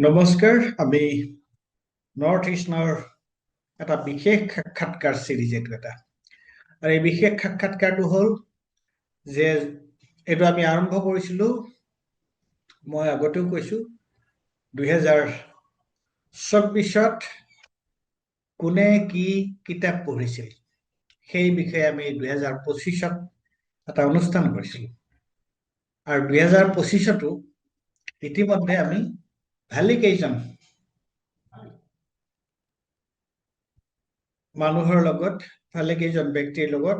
নমস্কাৰ। আমি নৰ্থ ইষ্টৰ এটা বিশেষ সাক্ষাৎকাৰ চিৰিজ এইটো এটা। আৰু এই বিশেষ সাক্ষাৎকাৰটো হ'ল যে এইটো আমি আৰম্ভ কৰিছিলোঁ, মই আগতেও কৈছোঁ, 2024 কোনে কি কিতাপ পঢ়িছিল সেই বিষয়ে আমি 2025 এটা অনুষ্ঠান কৰিছিলোঁ। আৰু 2025 ইতিমধ্যে আমি ভালেকেইজন মানুহৰ লগত, ভালেকেইজন ব্যক্তিৰ লগত,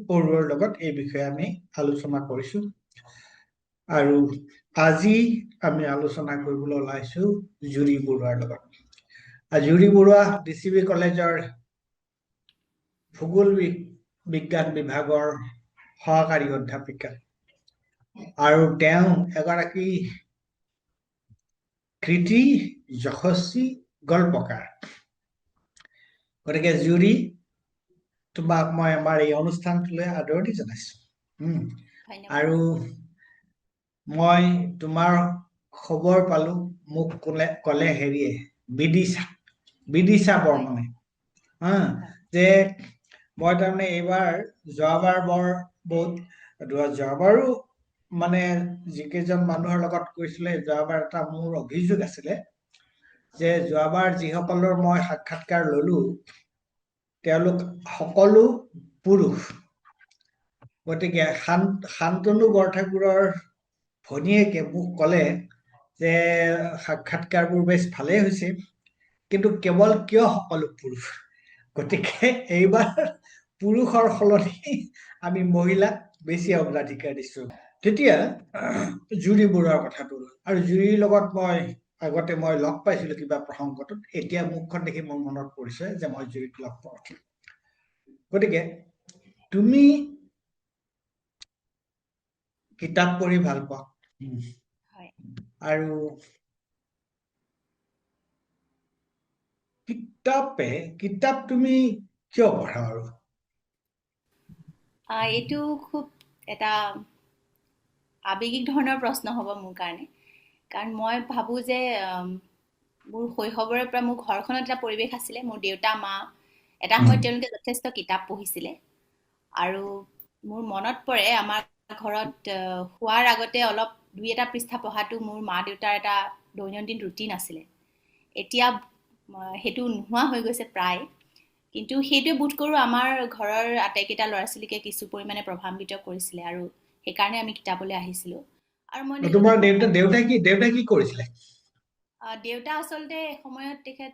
পঢ়ুৱৈৰ লগত এই বিষয়ে আমি আলোচনা কৰিছো। আৰু আজি আমি আলোচনা কৰিবলৈ ওলাইছো জুৰি বৰুৱাৰ লগত। জুৰি বৰুৱা DCB কলেজৰ ভূগোল বিজ্ঞান বিভাগৰ সহকাৰী অধ্যাপিকা, আৰু তেওঁ এগৰাকী কৃতি যশস্বী গল্পকাৰ। গতিকে জুৰি, তোমাক মই আমাৰ এই অনুষ্ঠানটোলৈ আদৰণি জনাইছো। আৰু মই তোমাৰ খবৰ পালো, মোক কলে হেৰিয়ে বিদিশা বৰ্মনে যে মই তাৰমানে যোৱাবাৰো মানে যিকেইজন মানুহৰ লগত কৈছিলে, যোৱাবাৰ এটা মোৰ অভিযোগ আছিলে যে যোৱাবাৰ যিসকলৰ মই সাক্ষাৎকাৰ ললো তেওঁলোক সকলো পুৰুষ। গতিকে শান্তনু বৰঠাকুৰৰ ভনীয়েকে মোক কলে যে সাক্ষাৎকাৰবোৰ বেছ ভালেই হৈছে, কিন্তু কেৱল কিয় সকলো পুৰুষ? গতিকে এইবাৰ পুৰুষৰ সলনি আমি মহিলাক বেছি অগ্ৰাধিকাৰ দিছো। তেতিয়া জুৰি বৰুৱাৰ কথাটো, আৰু জুৰিৰ লগত মই আগতে লগ পাইছিলো কিবা প্ৰসংগটোত, এতিয়া মুখখন দেখি মোৰ মনত পৰিছে যে মই জুৰিক লগ পাইছিলো। গতিকে তুমি কিতাপ পঢ়ি ভাল পোৱা, আৰু কিতাপ তুমি কিয় পঢ়া? আৰু এইটো খুব এটা আৱেগিক ধৰণৰ প্ৰশ্ন হ'ব মোৰ কাৰণে, কাৰণ মই ভাবোঁ যে মোৰ শৈশৱৰে পৰা মোৰ ঘৰখনত এটা পৰিৱেশ আছিলে। মোৰ দেউতা মা এটা সময়ত তেওঁলোকে যথেষ্ট কিতাপ পঢ়িছিলে, আৰু মোৰ মনত পৰে আমাৰ ঘৰত শোৱাৰ আগতে অলপ 2-এটা পৃষ্ঠা পঢ়াটো মোৰ মা দেউতাৰ এটা দৈনন্দিন ৰুটিন আছিলে। এতিয়া সেইটো নোহোৱা হৈ গৈছে প্ৰায়, কিন্তু সেইটোৱে বোধ কৰোঁ আমাৰ ঘৰৰ আটাইকেইটা ল'ৰা ছোৱালীকে কিছু পৰিমাণে প্ৰভাৱিত কৰিছিলে, আৰু সেইকাৰণে আমি কিতাপলৈ আহিছিলোঁ। আৰু মই তোমাৰ দেউতাই কি কৰিছিলে? দেউতা আচলতে এসময়ত তেখেত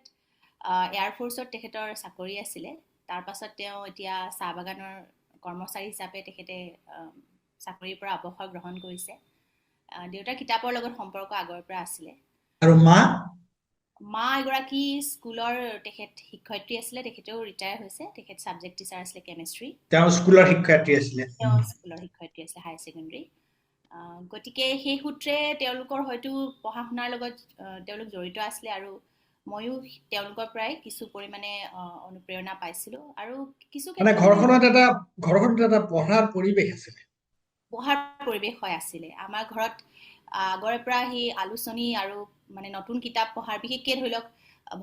এয়াৰফ'ৰ্চত তেখেতৰ চাকৰি আছিলে। তাৰ পাছত তেওঁ এতিয়া চাহ বাগানৰ কৰ্মচাৰী হিচাপে তেখেতে চাকৰিৰ পৰা অৱসৰ গ্ৰহণ কৰিছে। দেউতাৰ কিতাপৰ লগত সম্পৰ্ক আগৰ পৰা আছিলে। আৰু মা এগৰাকী স্কুলৰ তেখেত শিক্ষয়িত্ৰী আছিলে, তেখেতেও ৰিটায়াৰ হৈছে। তেখেত ছাবজেক্ট টিচাৰ আছিলে কেমেষ্ট্ৰি। তেওঁ স্কুলৰ শিক্ষয়িত্ৰী আছিলে হায়াৰ ছেকেণ্ডেৰী। গতিকে সেই সূত্ৰে তেওঁলোকৰ হয়তো পঢ়া শুনাৰ লগত তেওঁলোক জড়িত আছিলে, আৰু ময়ো তেওঁলোকৰ পৰাই কিছু পৰিমাণে অনুপ্ৰেৰণা পাইছিলোঁ। আৰু কিছু ঘৰখনত এটা পঢ়াৰ পৰিৱেশ আছিলে। আছিলে আমাৰ ঘৰত আগৰে পৰা সেই আলোচনী আৰু মানে নতুন কিতাপ পঢ়াৰ, বিশেষকৈ ধৰি লওক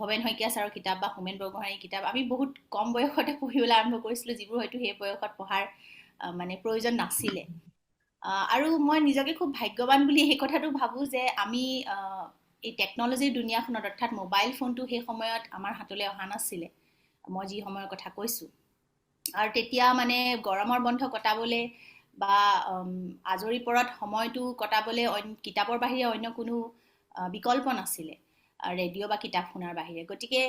ভৱেন শইকীয়া ছাৰৰ কিতাপ বা হোমেন বৰগোহাঞিৰ কিতাপ আমি বহুত কম বয়সতে পঢ়িবলৈ আৰম্ভ কৰিছিলোঁ, যিবোৰ হয়তো সেই বয়সত পঢ়াৰ মানে প্ৰয়োজন নাছিলে। আৰু মই নিজকে খুব ভাগ্যৱান বুলি সেই কথাটো ভাবোঁ যে আমি এই টেকন'লজিৰ দুনিয়াখনত, অৰ্থাৎ মোবাইল ফোনটো সেই সময়ত আমাৰ হাতলৈ অহা নাছিলে, মই যি সময়ৰ কথা কৈছোঁ। আৰু তেতিয়া মানে গৰমৰ বন্ধ কটাবলৈ বা আজৰি পৰত সময়টো কটাবলৈ কিতাপৰ বাহিৰে অন্য কোনো বিকল্প নাছিলে, ৰেডিঅ' বা কিতাপ শুনাৰ বাহিৰে। গতিকে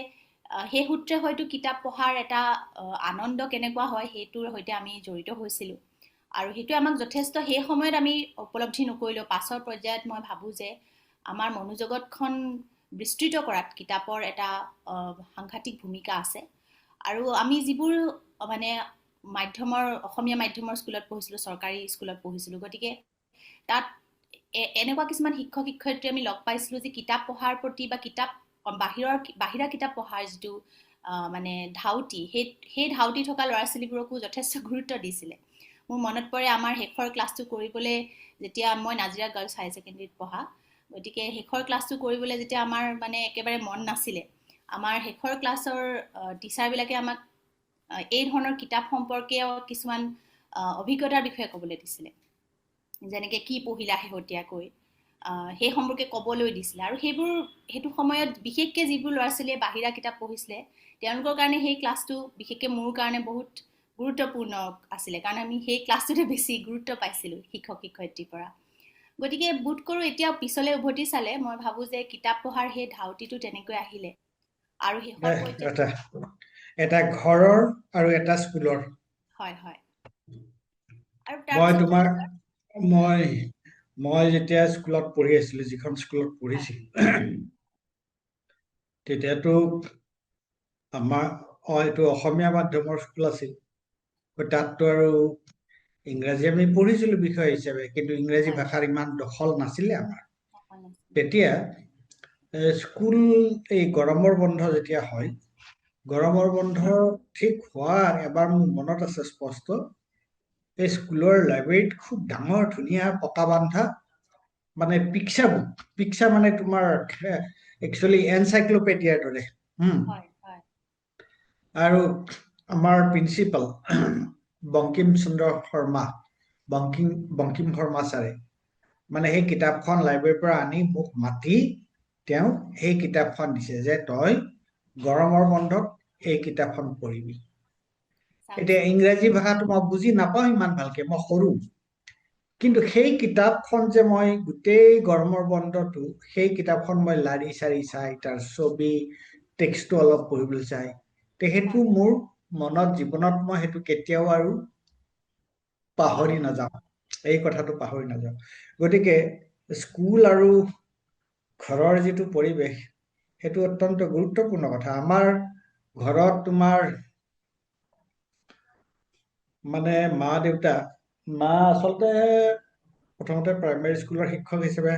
সেই সূত্ৰে হয়তো কিতাপ পঢ়াৰ এটা আনন্দ কেনেকুৱা হয় সেইটোৰ সৈতে আমি জড়িত হৈছিলোঁ, আৰু সেইটোৱে আমাক যথেষ্ট সেই সময়ত আমি উপলব্ধি নকৰিলেও পাছৰ পৰ্যায়ত মই ভাবোঁ যে আমাৰ মনোজগতখন বিস্তৃত কৰাত কিতাপৰ এটা সাংঘাতিক ভূমিকা আছে। আৰু আমি যিবোৰ মানে অসমীয়া মাধ্যমৰ স্কুলত পঢ়িছিলোঁ, চৰকাৰী স্কুলত পঢ়িছিলোঁ, গতিকে তাত এনেকুৱা কিছুমান শিক্ষক শিক্ষয়িত্ৰী আমি লগ পাইছিলোঁ যে কিতাপ পঢ়াৰ প্ৰতি বা বাহিৰা কিতাপ পঢ়াৰ যিটো মানে ধাউতি, সেই ধাউতি থকা ল'ৰা ছোৱালীবোৰকো যথেষ্ট গুৰুত্ব দিছিলে। মোৰ মনত পৰে আমাৰ শেষৰ ক্লাছটো কৰিবলৈ যেতিয়া মই নাজিৰা গাৰ্লছ হায়াৰ ছেকেণ্ডেৰীত পঢ়া, গতিকে শেষৰ ক্লাছটো কৰিবলৈ যেতিয়া আমাৰ মানে একেবাৰে মন নাছিলে, আমাৰ শেষৰ ক্লাছৰ টিচাৰবিলাকে আমাক এই ধৰণৰ কিতাপ সম্পৰ্কীয় কিছুমান অভিজ্ঞতাৰ বিষয়ে ক'বলৈ দিছিলে, যেনেকৈ কি পঢ়িলা শেহতীয়াকৈ সেই সম্পৰ্কে ক'বলৈ দিছিলে। আৰু সেইটো সময়ত বিশেষকৈ যিবোৰ ল'ৰা ছোৱালীয়ে বাহিৰা কিতাপ পঢ়িছিলে তেওঁলোকৰ কাৰণে সেই ক্লাছটো বিশেষকৈ মোৰ কাৰণে বহুত গুৰুত্বপূৰ্ণ আছিলে, কাৰণ আমি সেই ক্লাছটোতে বেছি গুৰুত্ব পাইছিলোঁ শিক্ষক শিক্ষয়িত্ৰীৰ পৰা। গতিকে বোধ কৰোঁ এতিয়া পিছলৈ উভতি চালে মই ভাবোঁ যে কিতাপ পঢ়াৰ সেই ধাউতিটো তেনেকৈ আহিলে। আৰু শেষৰ পৰ্যায়ত এটা ঘৰৰ আৰু এটা স্কুলৰ। হয় হয়। আৰু মই তাৰপিছত তোমাৰ মই যেতিয়া স্কুলত পঢ়ি আছিলো, যিখন স্কুলত পঢ়িছিলো, তেতিয়াতো আমাৰ এইটো অসমীয়া মাধ্যমৰ স্কুল আছিল। তাততো আৰু ইংৰাজী আমি পঢ়িছিলো বিষয় হিচাপে, কিন্তু ইংৰাজী ভাষাৰ ইমান দখল নাছিলে আমাৰ তেতিয়া। স্কুল এই গৰমৰ বন্ধ যেতিয়া হয়, গৰমৰ বন্ধ ঠিক হোৱাৰ এবাৰ মোৰ মনত আছে স্পষ্ট, এই স্কুলৰ লাইব্ৰেৰীত খুব ডাঙৰ ধুনীয়া পকা বান্ধা মানে পিক্সা মানে তোমাৰ একচুৱেলি এনচাইক্লোপিডিয়াৰ দৰে। আৰু আমাৰ প্ৰিন্সিপাল বংকিম চন্দ্ৰ শৰ্মা বংকিম শৰ্মা ছাৰে মানে সেই কিতাপখন লাইব্ৰেৰীৰ পৰা আনি মোক মাতি তেওঁ সেই কিতাপখন দিছে যে তই গৰমৰ বন্ধত এই কিতাপখন পঢ়িবি। এতিয়া ইংৰাজী ভাষাটো মই বুজি নাপাওঁ ইমান ভালকে, মই সৰু, কিন্তু সেই কিতাপখন যে মই গোটেই গৰমৰ বন্ধটো সেই কিতাপখন মই লাৰি চাৰি চাই তাৰ ছবি টেক্সটো অলপ পঢ়িবলৈ চাই, সেইটো মোৰ মনত জীৱনত মই সেইটো কেতিয়াও আৰু পাহৰি নাযাওঁ, এই কথাটো পাহৰি নাযাওঁ। গতিকে স্কুল আৰু ঘৰৰ যিটো পৰিৱেশ সেইটো অত্যন্ত গুৰুত্বপূৰ্ণ কথা। আমাৰ ঘৰত তোমাৰ মানে মা আচলতে প্ৰথমতে প্ৰাইমেৰী স্কুলৰ শিক্ষক হিচাপে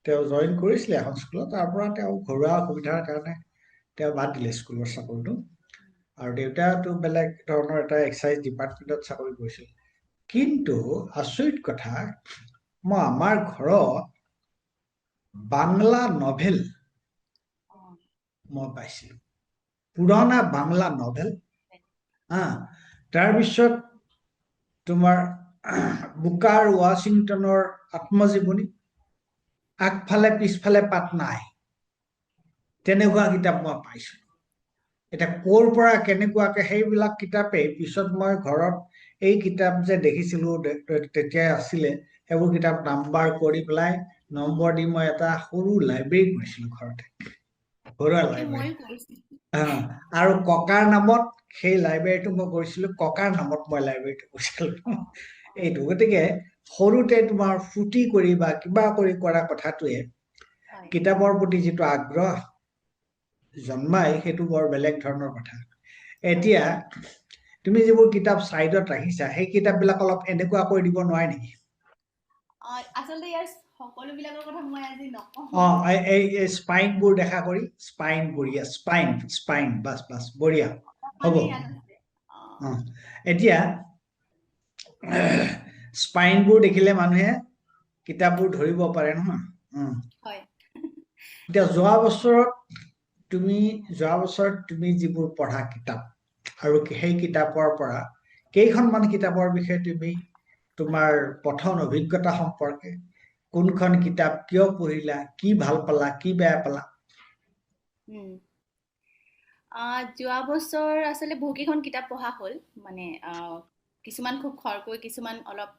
তেওঁ জইন কৰিছিলে এখন স্কুলত, তাৰ পৰা তেওঁ ঘৰুৱা অসুবিধাৰ কাৰণে তেওঁ বাদ দিলে স্কুলৰ চাকৰিটো। আৰু দেউতাটো বেলেগ ধৰণৰ এটা এক্সাইজ ডিপাৰ্টমেণ্টত চাকৰি কৰিছিল। কিন্তু আচৰিত কথা, মই আমাৰ ঘৰত বাংলা নভেল মই পাইছিলো, পুৰণা বাংলা নভেল। তাৰপিছত তোমাৰ বুকাৰ ৱাশ্বিংটনৰ আত্মজীৱনী, আগফালে পিছফালে পাত নাই, তেনেকুৱা কিতাপ মই পাইছো। এতিয়া ক'ৰ পৰা কেনেকুৱাকে সেইবিলাক কিতাপেই পিছত মই ঘৰত এই কিতাপ যে দেখিছিলো তেতিয়াই আছিলে, সেইবোৰ কিতাপ নাম্বাৰ কৰি পেলাই নম্বৰ দি মই এটা সৰু লাইব্ৰেৰী কৰিছিলো ঘৰতে, ঘৰুৱা লাইব্ৰেৰী। আৰু ককাৰ নামত সেই লাইব্ৰেৰীটো মই কৰিছিলো, ককাৰ নামত মই লাইব্ৰেৰীটো কৰিছিলো এইটো। গতিকে সৰুতে তোমাৰ ফুটি কৰি বা কিবা কৰি কৰা কথাটোৱে কিতাপৰ প্ৰতি যিটো আগ্ৰহ জন্মাই সেইটো বৰ বেলেগ ধৰণৰ কথা। এতিয়া তুমি যিবোৰ কিতাপ চাইডত ৰাখিছা সেই কিতাপবিলাক অলপ এনেকুৱা কৰি দিব নোৱাৰে নেকি? আচলতে ইয়াৰ সকলোবিলাকৰ কথা মই আজি নকওঁ। এই স্পাইনবোৰ দেখা কৰি, স্পাইন বঢ়িয়া, স্পাইন বাছ বঢ়িয়া হ'ব। এতিয়া স্পাইনবোৰ দেখিলে মানুহে কিতাপবোৰ ধৰিব পাৰে নহয়। এতিয়া যোৱা বছৰত তুমি যিবোৰ পঢ়া কিতাপ আৰু সেই কিতাপৰ পৰা কেইখনমান কিতাপৰ বিষয়ে তুমি তোমাৰ পঠন অভিজ্ঞতা সম্পৰ্কে, কোনখন কিতাপ কিয় পঢ়িলা, কি ভাল পালা, কি বেয়া পালা? যোৱা বছৰ আচলতে বহুকেইখন কিতাপ পঢ়া হ'ল, মানে কিছুমান খুব খৰকৈ, কিছুমান অলপ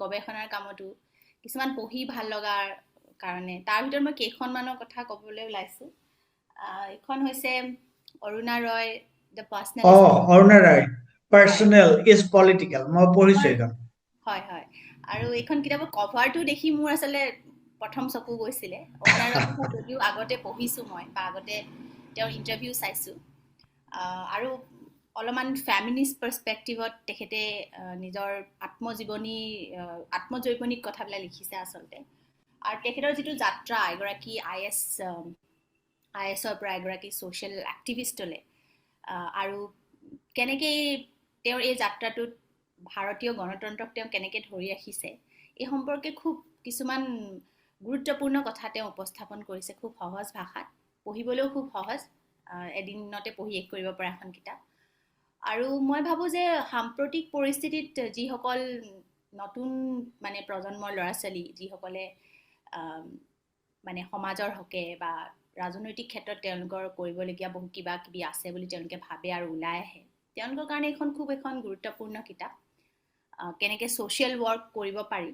গৱেষণাৰ কামতো, কিছুমান পঢ়ি ভাল লগাৰ কাৰণে। তাৰ ভিতৰত মই কেইখনমানৰ কথা ক'বলৈ ওলাইছোঁ। এখন হৈছে অৰুণা ৰয় দ্য পাৰ্চনেল ইজ পলিটিকেল, মই পঢ়িছো এইখন। হয় হয়। আৰু এইখন কিতাপৰ কভাৰটো দেখি মোৰ আচলতে প্ৰথম চকু গৈছিলে। অৰুণা ৰয়ৰ কথা যদিও আগতে পঢ়িছোঁ মই, বা আগতে তেওঁৰ ইণ্টাৰভিউ চাইছোঁ, আৰু অলপমান ফেমিনিষ্ট পাৰ্চপেক্টিভত তেখেতে নিজৰ আত্মজৈৱনিক কথাবিলাক লিখিছে আচলতে। আৰু তেখেতৰ যিটো যাত্ৰা এগৰাকী IASৰ পৰা এগৰাকী ছ'চিয়েল এক্টিভিষ্টলৈ, আৰু কেনেকৈ তেওঁৰ এই যাত্ৰাটোত ভাৰতীয় গণতন্ত্ৰক তেওঁ কেনেকৈ ধৰি ৰাখিছে, এই সম্পৰ্কে খুব কিছুমান গুৰুত্বপূৰ্ণ কথা তেওঁ উপস্থাপন কৰিছে খুব সহজ ভাষাত, পঢ়িবলৈও খুব সহজ, এদিনতে পঢ়ি শেষ কৰিব পৰা এখন কিতাপ। আৰু মই ভাবোঁ যে সাম্প্ৰতিক পৰিস্থিতিত যিসকল নতুন মানে প্ৰজন্মৰ ল'ৰা ছোৱালী যিসকলে মানে সমাজৰ হকে বা ৰাজনৈতিক ক্ষেত্ৰত তেওঁলোকৰ কৰিবলগীয়া বহু কিবা কিবি আছে বুলি তেওঁলোকে ভাবে আৰু ওলাই আহে, তেওঁলোকৰ কাৰণে এখন খুব এখন গুৰুত্বপূৰ্ণ কিতাপ। কেনেকৈ ছ'চিয়েল ৱৰ্ক কৰিব পাৰি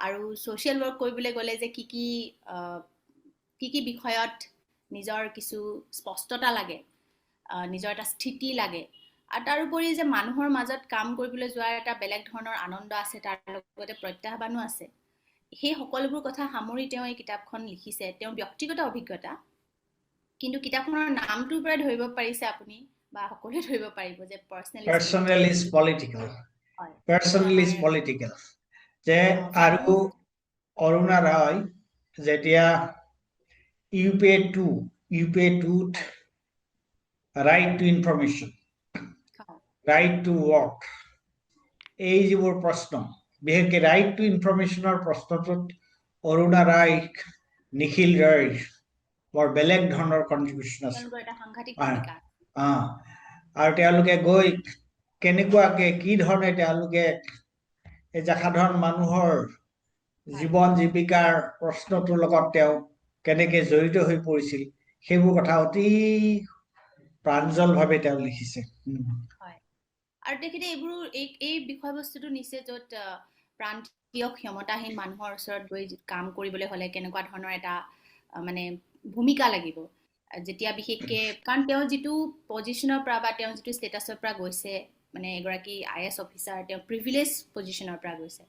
আৰু ছ'চিয়েল ৱৰ্ক কৰিবলৈ গ'লে যে কি কি বিষয়ত নিজৰ কিছু স্পষ্টতা লাগে, নিজৰ এটা স্থিতি লাগে, আৰু তাৰোপৰি যে মানুহৰ মাজত কাম কৰিবলৈ যোৱাৰ এটা বেলেগ ধৰণৰ আনন্দ আছে, তাৰ লগতে প্ৰত্যাহ্বানো আছে, সেই সকলোবোৰ কথা সামৰি তেওঁ এই কিতাপখন লিখিছে। তেওঁৰ ব্যক্তিগত অভিজ্ঞতা, কিন্তু কিতাপখনৰ নামটোৰ পৰাই ধৰিব পাৰিছে আপুনি বা সকলোৱে ধৰিব পাৰিব যে personal is political. Personal is political যে আৰু অৰুণা ৰয় যেতিয়া UPA2ত right to information, right to work, এই যিবোৰ প্ৰশ্ন, বিশেষকৈ ৰাইট টু ইনফৰমেশ্যনৰ প্ৰশ্নটোত অৰুণা ৰায়, নিখিল ৰয় বৰ বেলেগ ধৰণৰ কণ্ট্ৰিবিউশ্যন আছে। আৰু তেওঁলোকে গৈ কেনেকুৱাকে কি ধৰণে তেওঁলোকে এই যে সাধাৰণ মানুহৰ জীৱন জীৱিকাৰ প্ৰশ্নটোৰ লগত তেওঁ কেনেকে জড়িত হৈ পৰিছিল, সেইবোৰ কথা অতি প্ৰাঞ্জলভাৱে তেওঁ লিখিছে। আৰু তেখেতে এইবোৰ এই বিষয়বস্তুটো নিছে য'ত প্ৰান্তীয় ক্ষমতাহীন মানুহৰ ওচৰত গৈ কাম কৰিবলৈ হ'লে কেনেকুৱা ধৰণৰ এটা মানে ভূমিকা লাগিব, যেতিয়া বিশেষকৈ কাৰণ তেওঁ যিটো পজিশ্যনৰ পৰা বা তেওঁ যিটো ষ্টেটাছৰ পৰা গৈছে, মানে এগৰাকী IAS অফিচাৰ, তেওঁ প্ৰিভিলেজ পজিশ্যনৰ পৰা গৈছে।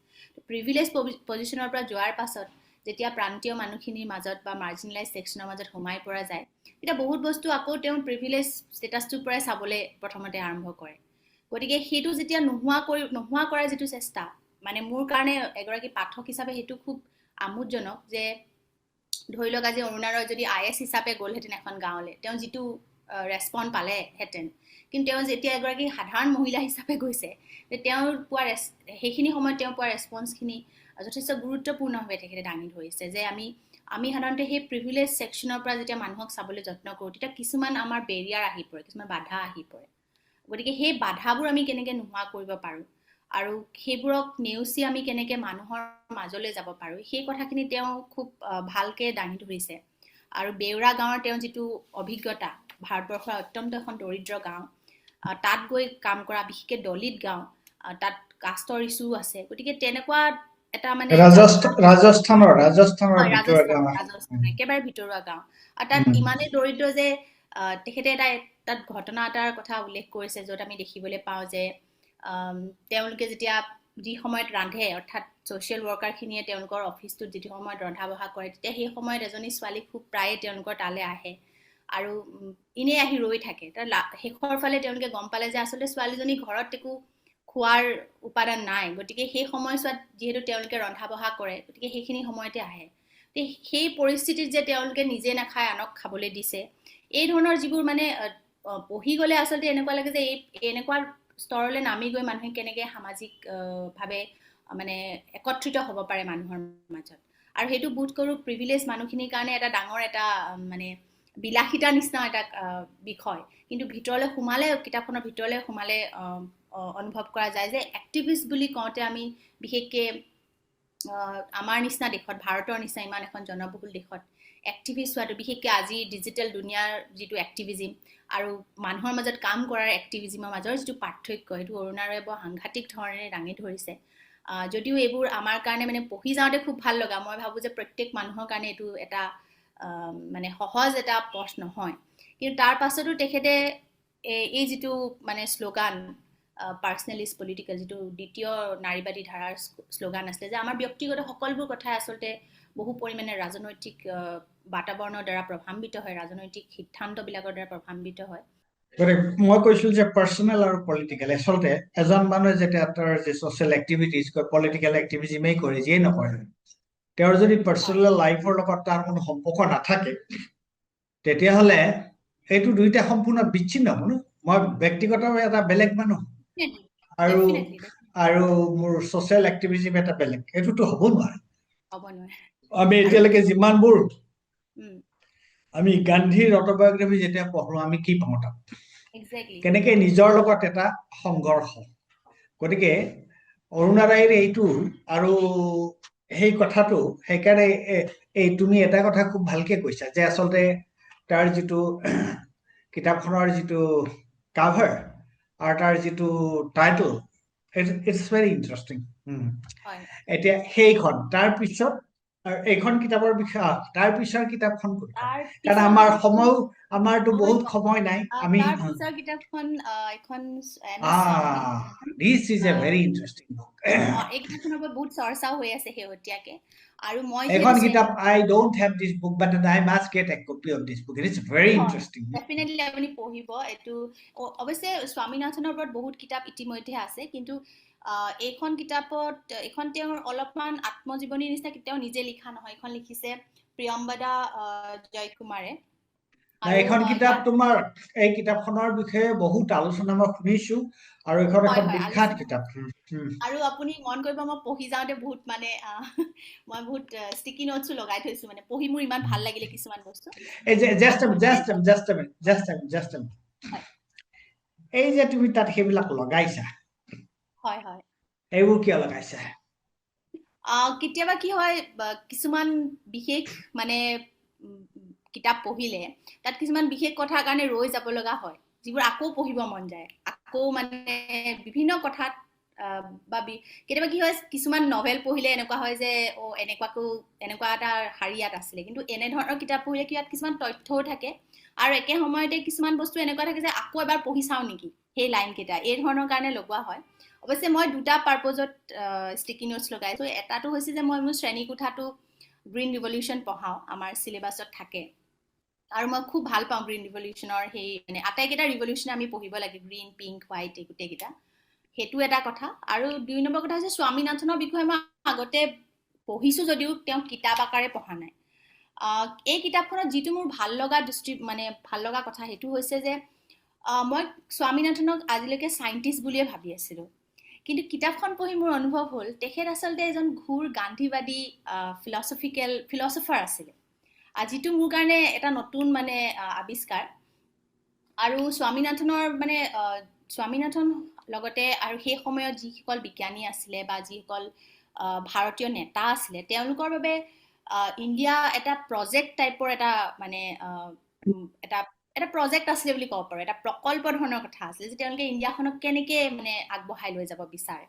প্ৰিভিলেজ পজিশ্যনৰ পৰা যোৱাৰ পাছত যেতিয়া প্ৰান্তীয় মানুহখিনিৰ মাজত বা মাৰ্জিনেলাইজ ছেকশ্যনৰ মাজত সোমাই পৰা যায়, তেতিয়া বহুত বস্তু আকৌ তেওঁ প্ৰিভিলেজ ষ্টেটাছটোৰ পৰাই চাবলৈ প্ৰথমতে আৰম্ভ কৰে। গতিকে সেইটো যেতিয়া নোহোৱা কৰাৰ যিটো চেষ্টা, মানে মোৰ কাৰণে এগৰাকী পাঠক হিচাপে সেইটো খুব আমোদজনক যে ধৰি লওক আজি অৰুণা ৰয় যদি IAS হিচাপে গ'লহেঁতেন এখন গাঁৱলৈ, তেওঁ যিটো ৰেছপন্স পালেহেঁতেন, কিন্তু তেওঁ যেতিয়া এগৰাকী সাধাৰণ মহিলা হিচাপে গৈছে, তেওঁৰ পোৱা সেইখিনি সময়ত তেওঁ পোৱা ৰেছপন্সখিনি যথেষ্ট গুৰুত্বপূৰ্ণভাৱে তেখেতে দাঙি ধৰিছে যে আমি সাধাৰণতে সেই প্ৰিভিলেজ ছেকশ্যনৰ পৰা যেতিয়া মানুহক চাবলৈ যত্ন কৰোঁ, তেতিয়া কিছুমান আমাৰ বেৰিয়াৰ আহি পৰে, কিছুমান বাধা আহি পৰে। গতিকে সেই বাধাবোৰ আমি কেনেকৈ নোহোৱা কৰিব পাৰোঁ আৰু সেইবোৰক নেওচি আমি কেনেকৈ মানুহৰ মাজলৈ যাব পাৰোঁ, সেই কথাখিনি তেওঁ খুব ভালকৈ দাঙি ধৰিছে। আৰু বেউৰা গাঁৱৰ তেওঁ যিটো অভিজ্ঞতা, ভাৰতবৰ্ষৰ অত্যন্ত এখন দৰিদ্ৰ গাঁও, তাত গৈ কাম কৰা, বিশেষকৈ দলিত গাঁও, তাত কাষ্টৰ ইছ্যু আছে, গতিকে তেনেকুৱা এটা মানে ৰাজস্থানৰ একেবাৰে ভিতৰুৱা গাঁও, আৰু তাত ইমানেই দৰিদ্ৰ যে তেখেতে তাত ঘটনা এটাৰ কথা উল্লেখ কৰিছে য'ত আমি দেখিবলৈ পাওঁ যে তেওঁলোকে যেতিয়া যি সময়ত ৰান্ধে, অৰ্থাৎ ছ'চিয়েল ৱৰ্কাৰখিনিয়ে তেওঁলোকৰ অফিচটোত যিটো সময়ত ৰন্ধা বঢ়া কৰে, তেতিয়া সেই সময়ত এজনী ছোৱালী খুব প্ৰায়ে তেওঁলোকৰ তালৈ আহে আৰু এনেই আহি ৰৈ থাকে। তাৰ শেষৰ ফালে তেওঁলোকে গম পালে যে আচলতে ছোৱালীজনী ঘৰত একো খোৱাৰ উপাদান নাই, গতিকে সেই সময়ছোৱাত যিহেতু তেওঁলোকে ৰন্ধা বঢ়া কৰে, গতিকে সেইখিনি সময়তে আহে। সেই পৰিস্থিতিত যে তেওঁলোকে নিজে নাখায় আনক খাবলৈ দিছে, এই ধৰণৰ যিবোৰ মানে পঢ়ি গ'লে আচলতে এনেকুৱা লাগে যে এনেকুৱা স্তৰলৈ নামি গৈ মানুহে কেনেকৈ সামাজিকভাৱে মানে একত্ৰিত হ'ব পাৰে মানুহৰ মাজত, আৰু সেইটো বোধ কৰোঁ প্ৰিভিলেজ মানুহখিনিৰ কাৰণে এটা ডাঙৰ এটা মানে বিলাসিতা নিচিনা এটা বিষয়। কিন্তু ভিতৰলৈ সোমালে, কিতাপখনৰ ভিতৰলৈ সোমালে অনুভৱ কৰা যায় যে এক্টিভিষ্ট বুলি কওঁতে আমি বিশেষকৈ আমাৰ নিচিনা দেশত, ভাৰতৰ নিচিনা ইমান এখন জনবহুল দেশত এক্টিভিষ্ট হোৱাটো, বিশেষকৈ আজি ডিজিটেল দুনিয়াৰ যিটো এক্টিভিজিম আৰু মানুহৰ মাজত কাম কৰাৰ এক্টিভিজিমৰ মাজৰ যিটো পাৰ্থক্য, সেইটো অৰুণা ৰয়ে বৰ সাংঘাতিক ধৰণেৰে দাঙি ধৰিছে। যদিও এইবোৰ আমাৰ কাৰণে মানে পঢ়ি যাওঁতে খুব ভাল লগা, মই ভাবোঁ যে প্ৰত্যেক মানুহৰ কাৰণে এইটো এটা মানে সহজ এটা পথ নহয়, কিন্তু তাৰ পাছতো তেখেতে এই যিটো মানে শ্লোগান পাৰ্চনেল ইজ পলিটিকেল, যিটো দ্বিতীয় নাৰীবাদী ধাৰাৰ শ্লোগান আছিলে, যে আমাৰ ব্যক্তিগত সকলোবোৰ কথাই আচলতে বহু পৰিমাণে ৰাজনৈতিক বাতাবৰণৰ দ্বাৰা প্ৰভাৱান্বিত হয়, ৰাজনৈতিক সিদ্ধান্তবিলাকৰ দ্বাৰা প্ৰভাৱান্বিত হয়। মই কৈছিলো যে পাৰ্চনেল আৰু পলিটিকেল, আচলতে এজন মানুহে যেতিয়া তাৰ যে ছ'চিয়েল এক্টিভিটিজ পলিটিকেল এক্টিভিজিমেই কৰে, যিয়ে নকৰে, তেওঁৰ যদি পাৰ্চনেল লাইফৰ লগত তাৰ কোনো সম্পৰ্ক নাথাকে, তেতিয়াহ'লে সেইটো দুইটা সম্পূৰ্ণ বিচ্ছিন্ন হ'ব ন। মই ব্যক্তিগতভাৱে এটা বেলেগ মানুহ আৰু মোৰ ছ'চিয়েল এক্টিভিজিম এটা বেলেগ, এইটোতো হ'ব নোৱাৰে। আমি আৰু এতিয়ালৈকে যিমানবোৰ উম, আমি গান্ধীৰ অট'বায়োগ্ৰাফি যেতিয়া পঢ়ো আমি কি পাওঁ তাত এক্সেক্টলি কেনেকে নিজৰ লগত এটা সংঘৰ্ষ গতিকে অৰুণাৰায়ৰ এইটো আৰু সেই কথাটো সেইকাৰণে এই তুমি এটা কথা খুব ভালকে কৈছা যে আচলতে তাৰ যিটো কিতাপখনৰ যিটো কাভাৰ আৰু তাৰ যিটো টাইটেল ইটছ ভেৰি ইণ্টাৰেষ্টিং হয় এতিয়া সেইখন তাৰ পিছত এইখন কিতাপৰ বিষয়ে তাৰ পিছৰ কিতাপখন কোনখন তাৰ কাৰণ পিছৰ আমাৰ কিতাপখন সময়ো আমাৰতো oh my বহুত God, সময় নাই আমি তাৰ পিছৰ কিতাপখন এখন M S Swaminathan this is a ah, very interesting book এই কিতাপখনৰ ওপৰত বহুত চৰ্চাও হৈ আছে শেহতীয়াকে আৰু মই যিহেতু এখন কিতাপ I don't have this book but I must get a copy of this book it is very interesting definitely আপুনি পঢ়িব এইটো অৱশ্যে স্বামীনাথনৰ ওপৰত বহুত কিতাপ ইতিমধ্যে আছে কিন্তু এইখন কিতাপত এইখন তেওঁৰ অলপমান আত্মজীৱনীৰ নিচিনা তেওঁ নিজে লিখা নহয় এইখন লিখিছে প্ৰিয়ম্বদা জয়কুমাৰে নাই আৰু এইখন কিতাপ ইয়াত তোমাৰ এই কিতাপখনৰ বিষয়ে বহুত আলোচনা মই শুনিছো আৰু এইখন হয় এখন হয় বিখ্যাত আলোচনা কিতাপ আৰু আপুনি মন কৰিব মই পঢ়ি যাওঁতে বহুত মানে মই বহুত ষ্টিকি নোটছো লগাই থৈছো মানে পঢ়ি মোৰ ইমান ভাল লাগিলে কিছুমান বস্তু এই যে আৰু গোটেই জাষ্ট হয় এই যে তুমি তাত সেইবিলাক লগাইছা হয় হয় এইবোৰ কিয় লগাইছা কেতিয়াবা কি হয় কিছুমান বিশেষ মানে কিতাপ পঢ়িলে তাত কিছুমান বিশেষ কথাৰ কাৰণে ৰৈ যাব লগা হয় যিবোৰ আকৌ পঢ়িব মন যায় আকৌ মানে বিভিন্ন কথাত বা কেতিয়াবা কি হয় কিছুমান নভেল পঢ়িলে এনেকুৱা হয় যে এনেকুৱা এটা শাৰী ইয়াত আছিলে কিন্তু এনেধৰণৰ কিতাপ পঢ়িলে কি ইয়াত কিছুমান তথ্যও থাকে আৰু একে সময়তে কিছুমান বস্তু এনেকুৱা থাকে যে আকৌ এবাৰ পঢ়ি চাওঁ নেকি সেই লাইন কেইটা এই ধৰণৰ কাৰণে লগোৱা হয় অৱশ্যে মই দুটা পাৰ্পজত ষ্টিকি নোটছ লগাইছো এটাটো হৈছে যে মই মোৰ শ্ৰেণী কোঠাটো গ্ৰীণ ৰিভলিউশ্যন পঢ়াওঁ আমাৰ চিলেবাছত থাকে আৰু মই খুব ভাল পাওঁ গ্ৰীণ ৰিভলিউশ্যনৰ সেই মানে আটাইকেইটা ৰিভলিউশ্যন আমি পঢ়িব লাগে গ্ৰীণ পিংক হোৱাইট এই গোটেইকেইটা সেইটো এটা কথা আৰু দুই নম্বৰ কথা হৈছে স্বামীনাথনৰ বিষয়ে মই আগতে পঢ়িছো যদিও তেওঁ কিতাপ আকাৰে পঢ়া নাই এই কিতাপখনত যিটো মোৰ ভাল লগা মানে ভাল লগা কথা সেইটো হৈছে যে মই স্বামীনাথনক আজিলৈকে চাইণ্টিষ্ট বুলিয়ে ভাবি আছিলোঁ কিন্তু কিতাপখন পঢ়ি মোৰ অনুভৱ হ'ল তেখেত আচলতে এজন ঘূৰ গান্ধীবাদী ফিলচফাৰ আছিলে যিটো মোৰ কাৰণে এটা নতুন মানে আৱিষ্কাৰ আৰু স্বামীনাথন লগতে আৰু সেই সময়ত যিসকল বিজ্ঞানী আছিলে বা যিসকল ভাৰতীয় নেতা আছিলে তেওঁলোকৰ বাবে ইণ্ডিয়া এটা প্ৰজেক্ট টাইপৰ এটা মানে এটা প্ৰজেক্ট আছিলে বুলি ক'ব পাৰো এটা প্ৰকল্প ধৰণৰ কথা আছিলে যে তেওঁলোকে ইণ্ডিয়াখনক কেনেকে মানে আগবঢ়াই লৈ যাব বিচাৰে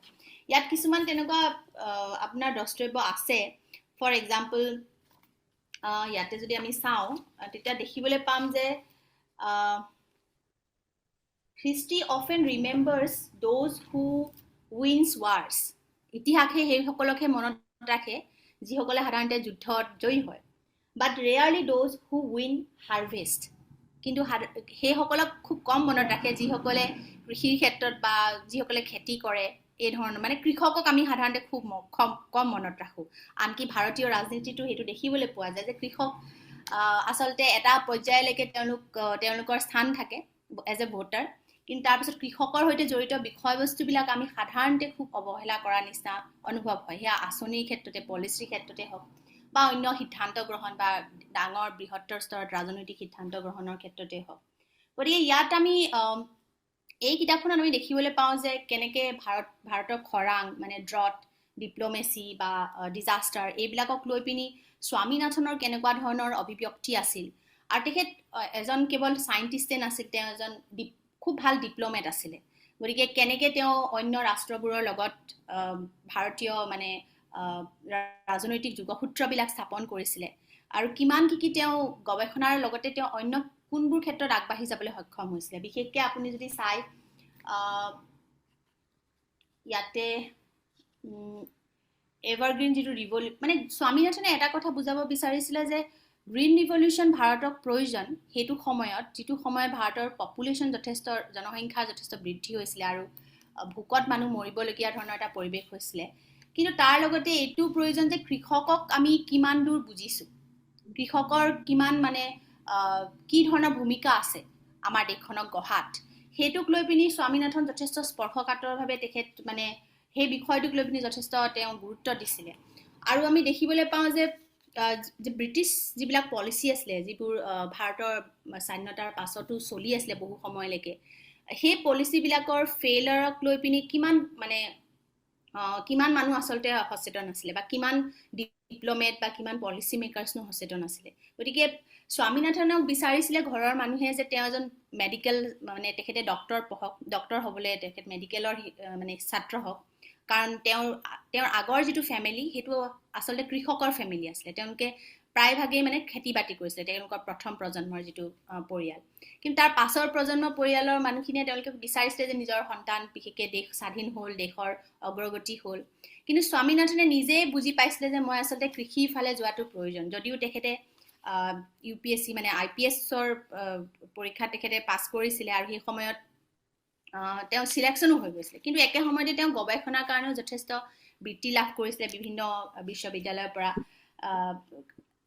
ইয়াত কিছুমান তেনেকুৱা আপোনাৰ দ্ৰষ্টব্য আছে ফৰ এক্সাম্পল ইয়াতে যদি আমি চাওঁ তেতিয়া দেখিবলৈ পাম যে History often remembers those who wins wars. ইতিহাসে সেইসকলকহে মনত ৰাখে যিসকলে সাধাৰণতে যুদ্ধত জয়ী হয় but rarely those who win harvest. কিন্তু সেইসকলক খুব কম মনত ৰাখে যিসকলে কৃষিৰ ক্ষেত্ৰত বা যিসকলে খেতি কৰে এই ধৰণৰ মানে কৃষকক আমি সাধাৰণতে খুব কম মনত ৰাখোঁ আনকি ভাৰতীয় ৰাজনীতিটো সেইটো দেখিবলৈ পোৱা যায় যে কৃষক আচলতে এটা পৰ্যায়লৈকে তেওঁলোকৰ স্থান থাকে এজ এ ভোটাৰ কিন্তু তাৰপিছত কৃষকৰ সৈতে জড়িত বিষয়বস্তুবিলাক আমি সাধাৰণতে খুব অৱহেলা কৰাৰ নিচিনা অনুভৱ হয় সেয়া আঁচনিৰ ক্ষেত্ৰতে পলিচিৰ ক্ষেত্ৰতে হওক বা অন্য সিদ্ধান্ত গ্ৰহণ বা ডাঙৰ বৃহত্তৰ স্তৰত ৰাজনৈতিক সিদ্ধান্ত গ্ৰহণৰ ক্ষেত্ৰতে হওক গতিকে ইয়াত আমি এই কিতাপখনত আমি দেখিবলৈ পাওঁ যে কেনেকে ভাৰতৰ খৰাং মানে ড্ৰট ডিপ্ল'মেচি বা ডিজাষ্টাৰ এইবিলাকক লৈ পিনি স্বামীনাথনৰ কেনেকুৱা ধৰণৰ অভিব্যক্তি আছিল আৰু তেখেত এজন কেৱল চাইণ্টিষ্টে নাছিল তেওঁ এজন খুব ভাল ডিপ্ল'মেট আছিলে গতিকে কেনেকে তেওঁ অন্য ৰাষ্ট্ৰবোৰৰ লগত ভাৰতীয় মানে ৰাজনৈতিক যোগসূত্ৰবিলাক স্থাপন কৰিছিলে আৰু কিমান কি তেওঁ গৱেষণাৰ লগতে তেওঁ অন্য কোনবোৰ ক্ষেত্ৰত আগবাঢ়ি যাবলৈ সক্ষম হৈছিলে বিশেষকৈ আপুনি যদি চাই ইয়াতে এভাৰগ্ৰীণ যিটো মানে স্বামীনাথনে এটা কথা বুজাব বিচাৰিছিলে যে গ্ৰীণ ৰিভলিউশ্যন ভাৰতক প্ৰয়োজন সেইটো সময়ত যিটো সময়ত ভাৰতৰ পপুলেশ্যন জনসংখ্যা যথেষ্ট বৃদ্ধি হৈছিলে আৰু ভোকত মানুহ মৰিবলগীয়া ধৰণৰ এটা পৰিৱেশ হৈছিলে কিন্তু তাৰ লগতে এইটো প্ৰয়োজন যে কৃষকক আমি কিমান দূৰ বুজিছোঁ কৃষকৰ কিমান মানে কি ধৰণৰ ভূমিকা আছে আমাৰ দেশখনক গঢ়াত সেইটোক লৈ পিনি স্বামীনাথন যথেষ্ট স্পৰ্শকাতৰভাৱে তেখেত মানে সেই বিষয়টোক লৈ পিনি যথেষ্ট তেওঁ গুৰুত্ব দিছিলে আৰু আমি দেখিবলৈ পাওঁ যে যে ব্ৰিটিছ যিবিলাক পলিচি আছিলে যিবোৰ ভাৰতৰ স্বাধীনতাৰ পাছতো চলি আছিলে বহু সময়লৈকে সেই পলিচিবিলাকৰ ফেইলাৰক লৈ পিনি কিমান মানুহ আচলতে সচেতন আছিলে বা কিমান ডিপ্ল'মেট বা কিমান পলিচি মেকাৰ্ছনো সচেতন আছিলে গতিকে স্বামীনাথনক বিচাৰিছিলে ঘৰৰ মানুহে যে তেওঁ এজন মেডিকেল মানে তেখেতে ডক্টৰ হ'বলৈ তেখেত মেডিকেলৰ মানে ছাত্ৰ হওক কাৰণ তেওঁৰ আগৰ যিটো ফেমিলি সেইটো আচলতে কৃষকৰ ফেমিলি আছিলে তেওঁলোকে প্ৰায়ভাগেই মানে খেতি বাতি কৰিছিলে তেওঁলোকৰ প্ৰথম প্ৰজন্মৰ যিটো পৰিয়াল কিন্তু তাৰ পাছৰ প্ৰজন্মৰ পৰিয়ালৰ মানুহখিনিয়ে তেওঁলোকে বিচাৰিছিলে যে নিজৰ সন্তান বিশেষকৈ দেশ স্বাধীন হ'ল দেশৰ অগ্ৰগতি হ'ল কিন্তু স্বামীনাথনে নিজে বুজি পাইছিলে যে মই আচলতে কৃষিৰ ফালে যোৱাটো প্ৰয়োজন যদিও তেখেতে UPSC মানে IPSৰ পৰীক্ষা তেখেতে পাছ কৰিছিলে আৰু সেই সময়ত তেওঁ সিলেকশ্যনো হৈ গৈছিলে কিন্তু একে সময়তে তেওঁ গৱেষণাৰ কাৰণেও যথেষ্ট বৃত্তি লাভ কৰিছিলে বিভিন্ন বিশ্ববিদ্যালয়ৰ পৰা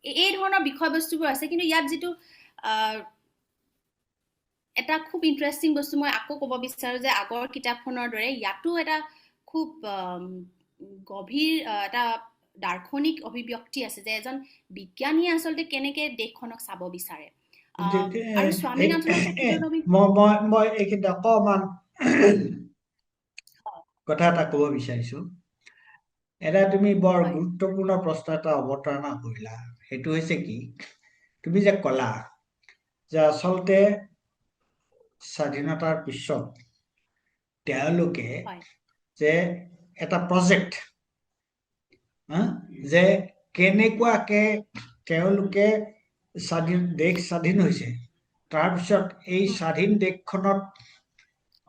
এই ধৰণৰ বিষয়বস্তুবোৰ আছে কিন্তু ইয়াত যিটো এটা খুব ইণ্টাৰেষ্টিং বস্তু মই আকৌ ক'ব বিচাৰোঁ যে আগৰ কিতাপখনৰ দৰে ইয়াতো এটা খুব গভীৰ এটা দাৰ্শনিক অভিব্যক্তি আছে যে এজন বিজ্ঞানীয়ে আচলতে কেনেকে দেশখনক চাব বিচাৰে আৰু স্বামীনাথনৰ মই এইখিনি অকমান কথা এটা ক'ব বিচাৰিছো এটা তুমি বৰ গুৰুত্বপূৰ্ণ প্ৰশ্ন এটা অৱতাৰণা কৰিলা সেইটো হৈছে কি তুমি যে ক'লা যে আচলতে স্বাধীনতাৰ পিছত তেওঁলোকে যে এটা প্ৰজেক্ট যে কেনেকুৱাকে তেওঁলোকে দেশ স্বাধীন হৈছে তাৰপিছত এই স্বাধীন দেশখনত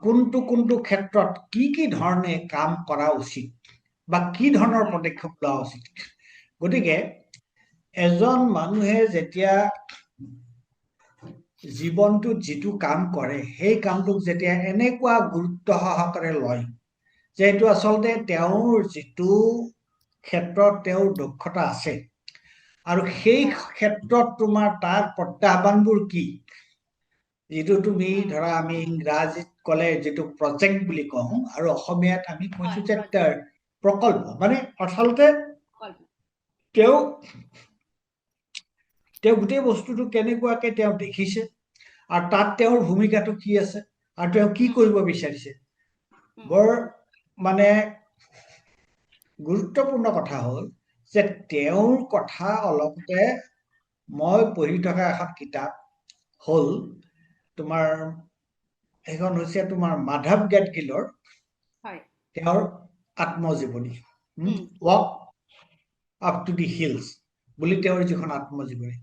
কোনটো ক্ষেত্ৰত কি ধৰণে কাম কৰা উচিত বা কি ধৰণৰ পদক্ষেপ লোৱা উচিত গতিকে এজন মানুহে যেতিয়া জীৱনটোত যিটো কাম কৰে সেই কামটোক যেতিয়া এনেকুৱা গুৰুত্ব সহকাৰে লয় যে এইটো আচলতে তেওঁৰ যিটো ক্ষেত্ৰত তেওঁৰ দক্ষতা আছে আৰু সেই ক্ষেত্ৰত তোমাৰ তাৰ প্ৰত্যাহ্বানবোৰ কি যিটো তুমি ধৰা আমি ইংৰাজীত ক'লে যিটো প্ৰজেক্ট বুলি কওঁ আৰু অসমীয়াত আমি কৈছো যে প্ৰকল্প মানে আচলতে তেওঁ গোটেই বস্তুটো কেনেকুৱাকে তেওঁ দেখিছে আৰু তাত তেওঁৰ ভূমিকাটো কি আছে আৰু তেওঁ কি কৰিব বিচাৰিছে বৰ মানে গুৰুত্বপূৰ্ণ কথা হ'ল যে তেওঁৰ কথা অলপতে মই পঢ়ি থকা এখন কিতাপ হ'ল তোমাৰ এখন হৈছে তোমাৰ মাধৱ গেডগিলৰ তেওঁৰ আত্মজীৱনী walk up to the hills বুলি তেওঁৰ যিখন আত্মজীৱনী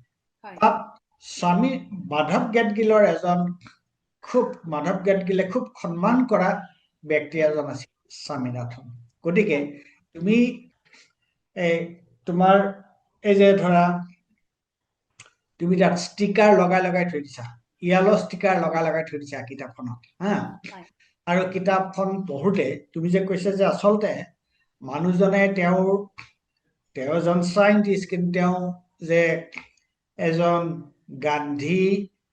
তাত মাধৱ গেডগিলৰ মাধৱ গেডগিলে খুব সন্মান কৰা ব্যক্তি এজন আছিল স্বামীনাথন গতিকে তুমি তোমাৰ এই যে ধৰা তুমি তাত ষ্টিকাৰ লগাই থৈ দিছা য়েলো ষ্টিকাৰ লগাই থৈ দিছা কিতাপখনত আৰু কিতাপখন পঢ়োতে তুমি যে কৈছা যে আচলতে মানুহজনে তেওঁ এজন চাইণ্টিষ্ট কিন্তু তেওঁ যে এজন গান্ধী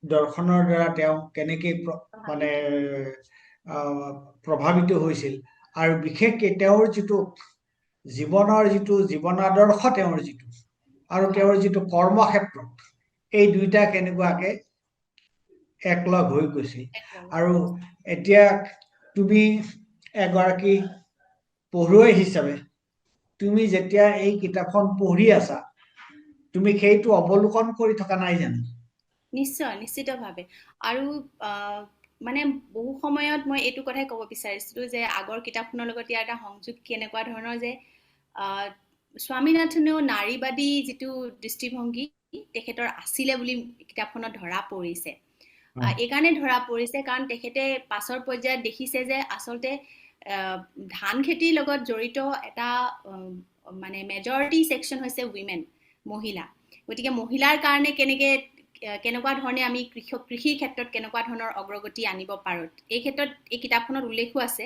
দৰ্শনৰ দ্বাৰা তেওঁ কেনেকে মানে প্ৰভাৱিত হৈছিল আৰু বিশেষকৈ তেওঁৰ যিটো জীৱনৰ যিটো জীৱনাদৰ্শ তেওঁৰ যিটো আৰু তেওঁৰ যিটো কৰ্মক্ষেত্ৰ এই দুইটা কেনেকুৱাকে একলগ হৈ গৈছিল আৰু এতিয়া তুমি এগৰাকী পঢ়ুৱৈ হিচাপে তুমি যেতিয়া এই কিতাপখন পঢ়ি আছা তুমি সেইটো অৱলোকন কৰি থকা নাই জানো নিশ্চয় নিশ্চিতভাৱে আৰু মানে বহু সময়ত মই এইটো কথাই ক'ব বিচাৰিছিলোঁ যে আগৰ কিতাপখনৰ লগত ইয়াৰ এটা সংযোগ কেনেকুৱা ধৰণৰ যে স্বামীনাথনেও নাৰীবাদী যিটো দৃষ্টিভংগী তেখেতৰ আছিলে বুলি কিতাপখনত ধৰা পৰিছে এইকাৰণে ধৰা পৰিছে কাৰণ তেখেতে পাছৰ পৰ্যায়ত দেখিছে যে আচলতে ধান খেতিৰ লগত জড়িত এটা মানে মেজৰিটি ছেকশ্যন হৈছে উইমেন মহিলা গতিকে মহিলাৰ কাৰণে কেনেকুৱা ধৰণে আমি কৃষিৰ ক্ষেত্ৰত কেনেকুৱা ধৰণৰ অগ্ৰগতি আনিব পাৰোঁ এই ক্ষেত্ৰত এই কিতাপখনত উল্লেখো আছে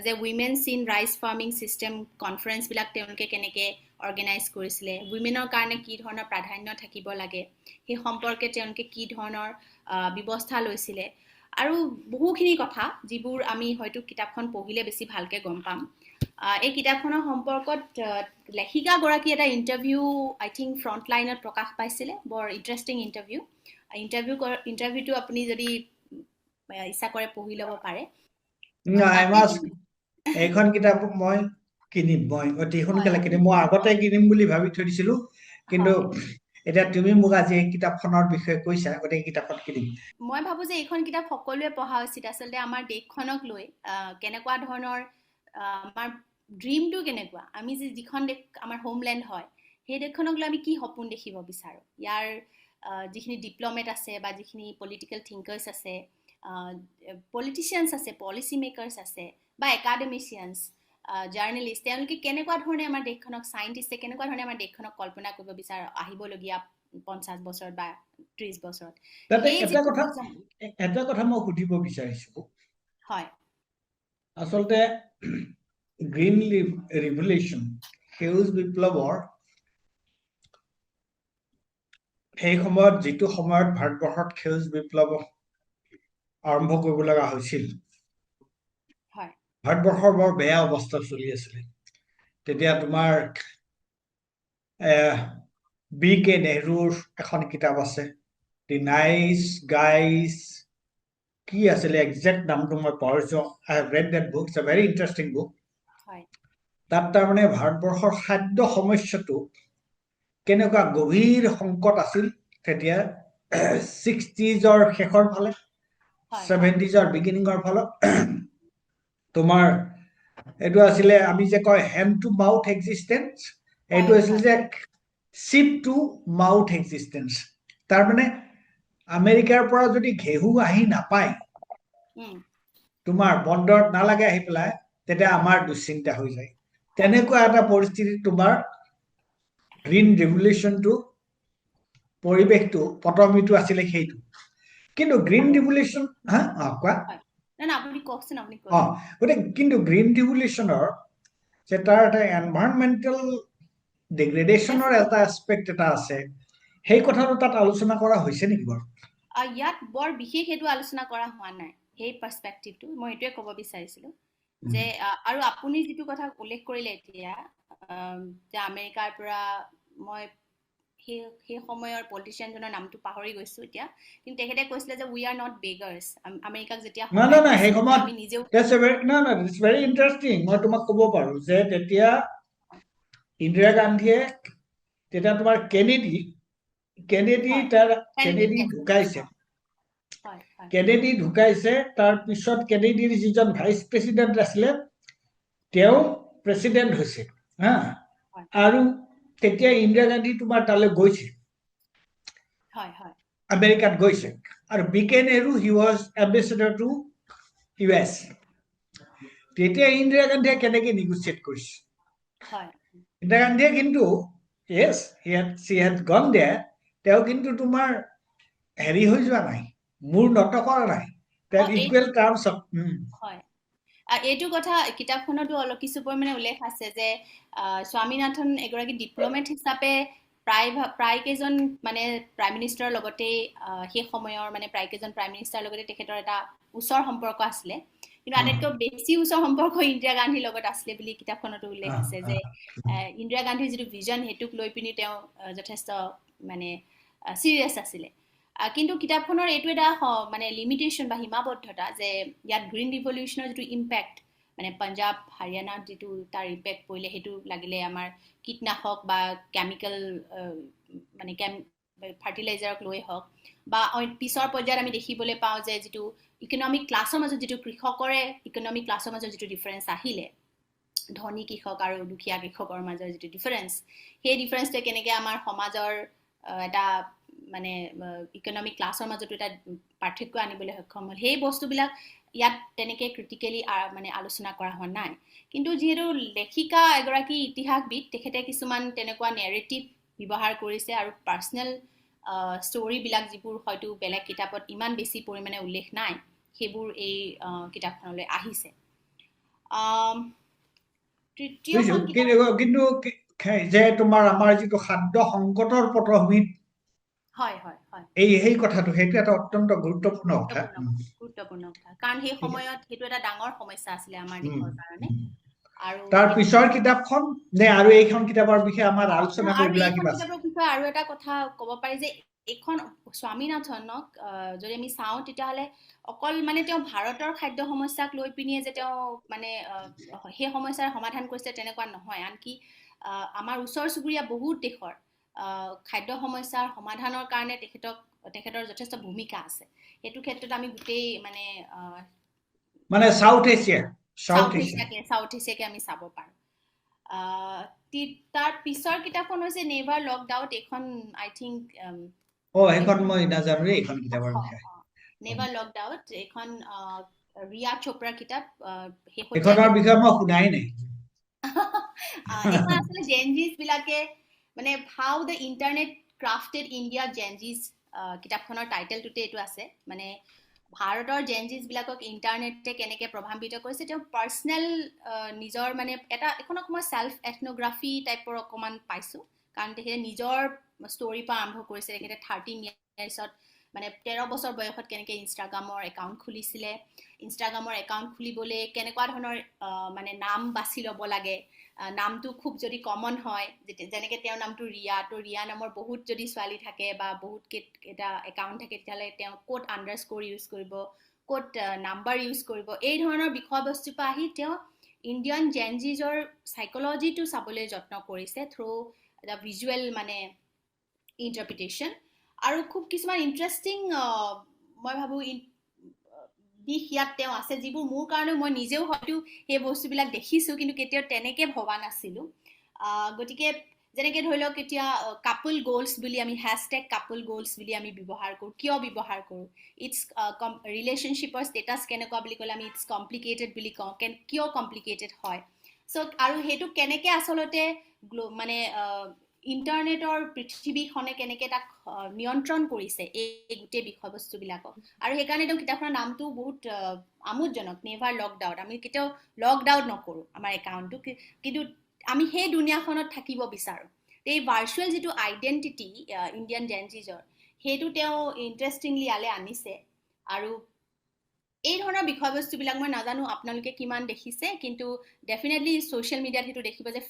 যে women's in rice farming system কনফাৰেন্সবিলাক তেওঁলোকে কেনেকৈ অৰ্গেনাইজ কৰিছিলে উইমেনৰ কাৰণে কি ধৰণৰ প্ৰাধান্য থাকিব লাগে সেই সম্পৰ্কে তেওঁলোকে কি ধৰণৰ ব্যৱস্থা লৈছিলে আৰু বহুখিনি কথা যিবোৰ আমি হয়তো কিতাপখন পঢ়িলে বেছি ভালকৈ গম পাম। এই কিতাপখনৰ সম্পৰ্কত লেখিকাগৰাকী এটা ইণ্টাৰভিউ আই থিংক ফ্ৰণ্টলাইনত প্ৰকাশ পাইছিলে, বৰ ইণ্টাৰেষ্টিং ইণ্টাৰভিউটো আপুনি যদি ইচ্ছা কৰে পঢ়ি ল'ব পাৰে। এইখন কিতাপ মই কিনিম, মই অতি সোনকালে কিনিম। মই আগতে কিনিম বুলি ভাবি থৈ দিছিলো, কিন্তু এতিয়া তুমি মোক আজি এই কিতাপখনৰ বিষয়ে কৈছা, গতিকে কিতাপখন কিনিম। মই ভাবো যে এইখন কিতাপ সকলোৱে পঢ়া উচিত। আচলতে আমাৰ দেশখনক লৈ কেনেকুৱা ধৰণৰ আমাৰ ড্ৰিমটো কেনেকুৱা, আমি যিখন দেশ আমাৰ হোমলেণ্ড হয় সেই দেশখনক লৈ আমি কি সপোন দেখিব বিচাৰোঁ। ইয়াৰ যিখিনি ডিপ্ল'মেট আছে বা যিখিনি পলিটিকেল থিংকাৰ্ছ আছে, পলিটিচিয়ানছ আছে, পলিচি মেকাৰ্ছ আছে বা একাডেমিচিয়ানছ, জাৰ্নেলিষ্ট, তেওঁলোকে কেনেকুৱা ধৰণে আমাৰ দেশখনক, চাইণ্টিষ্টে কেনেকুৱা ধৰণে আমাৰ দেশখনক কল্পনা কৰিব বিচাৰে আহিবলগীয়া 50 বছৰত বা 30 বছৰত। তাতে এটা কথা মই সুধিব বিচাৰিছো। হয়, আচলতে গ্ৰীণ ৰিভলিউশ্যন, সেউজ বিপ্লৱৰ সেই সময়ত, যিটো সময়ত ভাৰতবৰ্ষত সেউজ বিপ্লৱ আৰম্ভ কৰিব লগা হৈছিল, ভাৰতবৰ্ষৰ বৰ বেয়া অৱস্থা চলি আছিলে। তেতিয়া তোমাৰ বি কে নেহৰুৰ এখন কিতাপ আছে, দি নাইচ গাইজ, কি আছিলে একজেক্ট নামটো মই পাহৰিছো। I have read that book, it's a very interesting book. তাত তাৰমানে ভাৰতবৰ্ষৰ খাদ্য সমস্যাটো কেনেকুৱা গভীৰ সংকট আছিল তেতিয়া, 60s শেষৰ ফালে, 70s বিগিনিঙৰ ফালত। তোমাৰ এইটো আছিলে, আমি যে কয় হেণ্ড টু মাউথ এক্সিষ্টেঞ্চ, এইটো আছিল যে চিপ টু মাউথ এক্সিষ্টেঞ্চ। তাৰমানে আমেৰিকাৰ পৰা যদি ঘেঁহু আহি নাপায়, তোমাৰ বন্দৰত নালাগে আহি পেলাই, তেতিয়া আমাৰ দুশ্চিন্তা হৈ যায়। তেনেকুৱা এটা পৰিস্থিতি তোমাৰ গ্ৰীণ ৰিভলিউশ্যনটো, পৰিৱেশটো, পটমিটো আছিলে সেইটো। কিন্তু গ্ৰীণ ৰিভলিউশ্যন, কোৱা। গতিকে কিন্তু গ্ৰীণ ৰিভলিউশ্যনৰ যে তাৰ এটা এনভাইৰনমেণ্টেল ডিগ্ৰেডেশ্যনৰ এটা এছপেক্ট এটা আছে, সেই কথাটো তাত আলোচনা কৰা হৈছে নেকি বাৰু? ইয়াত বৰ বিশেষ সেইটো আলোচনা কৰা হোৱা নাই, সেই পাৰ্চপেক্টিভটো মই এইটোৱে ক'ব বিচাৰিছিলোঁ যে, আৰু আপুনি যিটো কথা উল্লেখ কৰিলে এতিয়া, যে আমেৰিকাৰ পৰা, মই সেই সময়ৰ পলিটিচিয়ানজনৰ নামটো পাহৰি গৈছো এতিয়া, কিন্তু তেখেতে কৈছিলে যে উই আৰ নট বেগাৰ্ছ। আমেৰিকাক যেতিয়া সেই সময়ত আমি নিজেও, ইটছ ভেৰি ইণ্টাৰেষ্টিং। মই তোমাক ক'ব পাৰো যে তেতিয়া ইন্দিৰা গান্ধীয়ে, তেতিয়া তোমাৰ কেনেডি ঢুকাইছে, তাৰ পিছত কেনেডিৰ যিজন ভাইচ প্ৰেচিডেণ্ট আছিলে তেওঁ প্ৰেচিডেণ্ট হৈছে, আৰু তেতিয়া ইন্দিৰা গান্ধী তোমাৰ তালৈ গৈছে, আমেৰিকাত গৈছে, আৰু B K Nehru, he was ambassador to US। তেতিয়া ইন্দিৰা গান্ধীয়ে কেনেকে নিগচিয়েট কৰিছে? ইন্দিৰা গান্ধীয়ে কিন্তু, yes, she had gone there, তেওঁ কিন্তু তোমাৰ হেৰি হৈ যোৱা নাই, মূৰ নত কৰা নাই, তেওঁ ইকুৱেল টাৰ্মছ অফ। এইটো কথা কিতাপখনতো অলপ কিছু পৰিমাণে উল্লেখ আছে যে স্বামীনাথন এগৰাকী ডিপ্ল'মেট হিচাপে প্ৰায় কেইজন মানে প্ৰাইম মিনিষ্টাৰৰ লগতে, সেই সময়ৰ মানে প্ৰায় কেইজন প্ৰাইম মিনিষ্টাৰৰ লগতে তেখেতৰ এটা ওচৰ সম্পৰ্ক আছিলে। কিন্তু আটাইতকৈ বেছি ওচৰ সম্পৰ্ক ইন্দিৰা গান্ধীৰ লগত আছিলে বুলি কিতাপখনতো উল্লেখ আছে, যে ইন্দিৰা গান্ধীৰ যিটো ভিজন সেইটোক লৈ পিনি তেওঁ যথেষ্ট মানে চিৰিয়াছ আছিলে। কিন্তু কিতাপখনৰ এইটো এটা মানে লিমিটেশ্যন বা সীমাবদ্ধতা যে ইয়াত গ্ৰীণ ৰিভলিউশ্যনৰ যিটো ইম্পেক্ট, মানে পাঞ্জাৱ হাৰিয়ানাত যিটো তাৰ ইম্পেক্ট পৰিলে, সেইটো লাগিলে আমাৰ কীটনাশক বা কেমিকেল মানে ফাৰ্টিলাইজাৰক লৈ হওক, বা পিছৰ পৰ্যায়ত আমি দেখিবলৈ পাওঁ যে যিটো ইকনমিক ক্লাছৰ মাজত, যিটো কৃষকৰে ইকনমিক ক্লাছৰ মাজত যিটো ডিফাৰেঞ্চ আহিলে, ধনী কৃষক আৰু দুখীয়া কৃষকৰ মাজৰ যিটো ডিফাৰেঞ্চ, সেই ডিফাৰেঞ্চটোৱে কেনেকৈ আমাৰ সমাজৰ এটা মানে ইকনমিক ক্লাছৰ মাজতো এটা পাৰ্থক্য আনিবলৈ সক্ষম হ'ল, সেই বস্তুবিলাক ইয়াত তেনেকৈ ক্ৰিটিকেলি মানে আলোচনা কৰা হোৱা নাই। কিন্তু যিহেতু লেখিকা এগৰাকী ইতিহাসবিদ, তেখেতে কিছুমান তেনেকুৱা নেৰেটিভ ব্যৱহাৰ কৰিছে, আৰু পাৰ্চনেল ষ্টৰিবিলাক যিবোৰ হয়তো বেলেগ কিতাপত ইমান বেছি পৰিমাণে উল্লেখ নাই, সেইবোৰ এই কিতাপখনলৈ আহিছে। কিন্তু যে তোমাৰ আমাৰ যিটো খাদ্য সংকটৰ পটভূমিত হয় সেই কথাটো সেইটো এটা অত্যন্ত গুৰুত্বপূৰ্ণ কথা গুৰুত্বপূৰ্ণ কথা কাৰণ সেই ঠিক আছে সময়ত সেইটো এটা ডাঙৰ সমস্যা আছিলে আমাৰ উম, দেশৰ কাৰণে উম। আৰু তাৰ পিছৰ কিতাপখন নে আৰু এইখন কিতাপৰ বিষয়ে আমাৰ আলোচনা আৰু কৰিবলৈ এইখন কিবা আছে কিতাপৰ বিষয়ে আৰু এটা কথা ক'ব পাৰি যে এইখন স্বামীনাথনক যদি আমি চাওঁ তেতিয়াহ'লে অকল মানে তেওঁ ভাৰতৰ খাদ্য সমস্যাক লৈ পিনিয়ে যে তেওঁ মানে সেই সমস্যাৰ সমাধান কৰিছে তেনেকুৱা নহয় আনকি আমাৰ ওচৰ চুবুৰীয়া বহুত দেশৰ খাদ্য সমস্যাৰ সমাধানৰ কাৰণে তেখেতৰ যথেষ্ট ভূমিকা আছে সেইটো ক্ষেত্ৰত আমি গোটেই মানে সাউথ এছিয়াকে আমি চাব পাৰোঁ তাৰ পিছৰ কিতাপখন হৈছে নেভাৰ লকড আউট এইখন আই থিংক সেইখন মই নাজানো এইখন কিতাপৰ বিষয়ে নেভাৰ লকড আউট এইখন ৰিয়া চোপ্ৰাৰ কিতাপ এইখনৰ বিষয়ে মই শুনাই নাই এইখন আচলতে জেনজিছ বিলাকে মানে হাউ দ্য ইণ্টাৰনেট ক্ৰাফটেড ইণ্ডিয়া জেনজিছ কিতাপখনৰ টাইটেলটোতে এইটো আছে মানে ভাৰতৰ জেনজিছ বিলাকক ইণ্টাৰনেটে কেনেকৈ প্ৰভাৱিত কৰিছে তেওঁ পাৰ্চনেল নিজৰ মানে এখনক মই চেল্ফ এথনোগ্ৰাফি টাইপৰ অকণমান পাইছোঁ কাৰণ তেখেতে নিজৰ ষ্টৰীৰ পৰা আৰম্ভ কৰিছে তেখেতে 13 ইয়াৰ্ছত মানে 13 বছৰ বয়সত কেনেকৈ ইনষ্টাগ্ৰামৰ একাউণ্ট খুলিছিলে ইনষ্টাগ্ৰামৰ একাউণ্ট খুলিবলৈ কেনেকুৱা ধৰণৰ মানে নাম বাছি ল'ব লাগে নামটো খুব যদি কমন হয় যেনেকৈ তেওঁৰ নামটো ৰিয়া তো ৰিয়া নামৰ বহুত যদি ছোৱালী থাকে বা বহুত কেইটা একাউণ্ট থাকে তেতিয়াহ'লে তেওঁ ক'ত আণ্ডাৰস্ক'ৰ ইউজ কৰিব ক'ত নাম্বাৰ ইউজ কৰিব এই ধৰণৰ বিষয়বস্তুৰ পৰা আহি তেওঁ ইণ্ডিয়ান জেনজিজৰ চাইক'লজিটো চাবলৈ যত্ন কৰিছে থ্ৰু এটা ভিজুৱেল মানে ইণ্টাৰপ্ৰিটেশ্যন আৰু খুব কিছুমান ইণ্টাৰেষ্টিং মই ভাবোঁ দিশ ইয়াত তেওঁ আছে যিবোৰ মোৰ কাৰণে মই নিজেও হয়তো সেই বস্তুবিলাক দেখিছোঁ কিন্তু কেতিয়াও তেনেকৈ ভবা নাছিলোঁ গতিকে যেনেকৈ ধৰি লওক এতিয়া কাপল গ'লছ বুলি আমি হেছটেগ কাপল গ'লছ বুলি আমি ব্যৱহাৰ কৰোঁ কিয় ব্যৱহাৰ কৰোঁ ইটছ ৰিলেশ্যনশ্বিপৰ ষ্টেটাছ কেনেকুৱা বুলি ক'লে আমি ইটছ কমপ্লিকেটেড বুলি কওঁ কিয় কমপ্লিকেটেড হয় চ' আৰু সেইটো কেনেকৈ আচলতে মানে ইণ্টাৰনেটৰ পৃথিৱীখনে কেনেকৈ তাক নিয়ন্ত্ৰণ কৰিছে এই গোটেই বিষয়বস্তুবিলাকক আৰু সেইকাৰণে তেওঁ কিতাপখনৰ নামটো বহুত আমোদজনক নেভাৰ লকড আউট আমি কেতিয়াও লকড আউট নকৰোঁ আমাৰ একাউণ্টটো কিন্তু আমি সেই দুনিয়াখনত থাকিব বিচাৰোঁ এই ভাৰ্চুৱেল যিটো আইডেণ্টিটি ইণ্ডিয়ান জেনজিজৰ সেইটো তেওঁ ইণ্টাৰেষ্টিংলি ইয়ালৈ আনিছে আৰু এই ধৰণৰ বিষয়বস্তুবিলাক মই নাজানো আপোনালোকে কিমান দেখিছে কিন্তু ডেফিনেটলি ছ'চিয়েল মিডিয়াত সেইটো দেখিব যে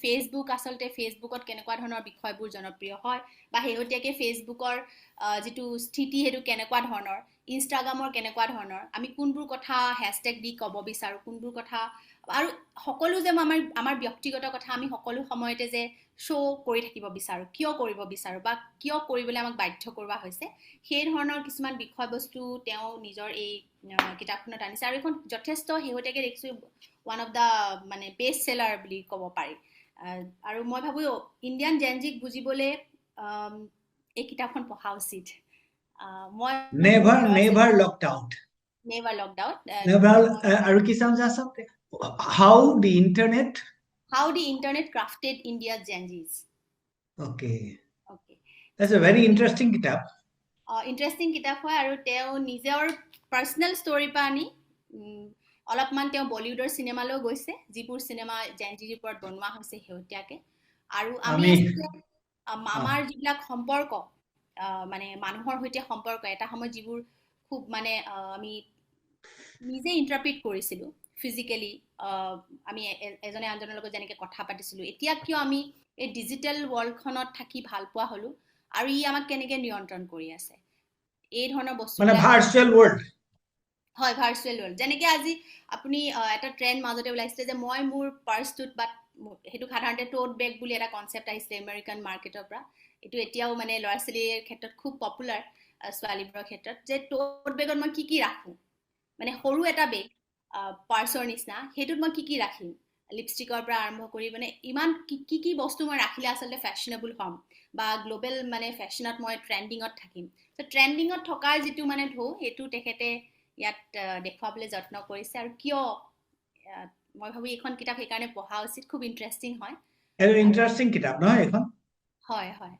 ফেচবুকত কেনেকুৱা ধৰণৰ বিষয়বোৰ জনপ্ৰিয় হয় বা শেহতীয়াকৈ ফেচবুকৰ যিটো স্থিতি সেইটো কেনেকুৱা ধৰণৰ ইনষ্টাগ্ৰামৰ কেনেকুৱা ধৰণৰ আমি কোনবোৰ কথা হেছটেগ দি ক'ব বিচাৰোঁ কোনবোৰ কথা আৰু সকলো যে আমাৰ ব্যক্তিগত কথা আমি সকলো সময়তে যে শ্ব' কৰি থাকিব বিচাৰোঁ কিয় কৰিব বিচাৰোঁ বা কিয় কৰিবলৈ আমাক বাধ্য কৰোৱা হৈছে সেই ধৰণৰ কিছুমান বিষয়বস্তু তেওঁ নিজৰ এই কিতাপখনত আনিছে আৰু এইখন যথেষ্ট শেহতীয়াকৈ দেখিছোঁ ওৱান অফ দ্য মানে বেষ্ট চেলাৰ বুলি ক'ব পাৰি আৰু মই ভাবোঁ ইণ্ডিয়ান জেনজিক বুজিবলৈ এই কিতাপখন পঢ়া উচিত মই নেভাৰ লকড আউট আৰু কি চাম how the internet crafted India Gen Zs That's a very interesting কিতাপ ইণ্টাৰেষ্টিং কিতাপ হয় আৰু তেওঁ নিজৰ পাৰ্চনেল ষ্টৰীৰ পৰা আনি অলপমান তেওঁ বলিউডৰ চিনেমালৈও গৈছে যিবোৰ চিনেমা জেনজিৰ ওপৰত বনোৱা হৈছে শেহতীয়াকৈ আৰু আমি আমাৰ যিবিলাক সম্পৰ্ক মানে মানুহৰ সৈতে সম্পৰ্ক এটা সময়ত যিবোৰ খুব মানে আমি নিজে ইণ্টাৰপ্ৰিট কৰিছিলোঁ ফিজিকেলি আমি এজনে আনজনৰ লগত যেনেকৈ কথা পাতিছিলোঁ এতিয়া কিয় আমি এই ডিজিটেল ৱৰ্ল্ডখনত থাকি ভাল পোৱা হ'লোঁ আৰু ই আমাক কেনেকৈ নিয়ন্ত্ৰণ কৰি আছে এই ধৰণৰ বস্তু মানে ভাৰ্চুৱেল ৱৰ্ল্ড হয় ভাৰ্চুৱেল ৱৰ্ল্ড যেনেকৈ আজি আপুনি এটা ট্ৰেণ্ড মাজতে ওলাইছিলে যে মই মোৰ পাৰ্চটোত বা সেইটো সাধাৰণতে টোট বেগ বুলি এটা কনচেপ্ট আহিছিলে আমেৰিকান মাৰ্কেটৰ পৰা এইটো এতিয়াও মানে ল'ৰা ছোৱালীৰ ক্ষেত্ৰত খুব পপুলাৰ ছোৱালীবোৰৰ ক্ষেত্ৰত যে টোট বেগত মই কি ৰাখোঁ মানে সৰু এটা বেগ পাৰ্চৰ নিচিনা সেইটোত মই কি ৰাখিম লিপষ্টিকৰ পৰা আৰম্ভ কৰি মানে ইমান কি বস্তু মই ৰাখিলে আচলতে ফেশ্বনেবল হ'ম বা গ্ল'বেল মানে ফেশ্বনত মই ট্ৰেণ্ডিঙত থাকিম ত' ট্ৰেণ্ডিঙত থকাৰ যিটো মানে ঢৌ সেইটো তেখেতে ইয়াত দেখুৱাবলৈ যত্ন কৰিছে আৰু কিয় মই ভাবোঁ এইখন কিতাপ সেইকাৰণে পঢ়া উচিত খুব ইণ্টাৰেষ্টিং হয় ইণ্টাৰেষ্টিং কিতাপ নহয় এইখন হয় হয়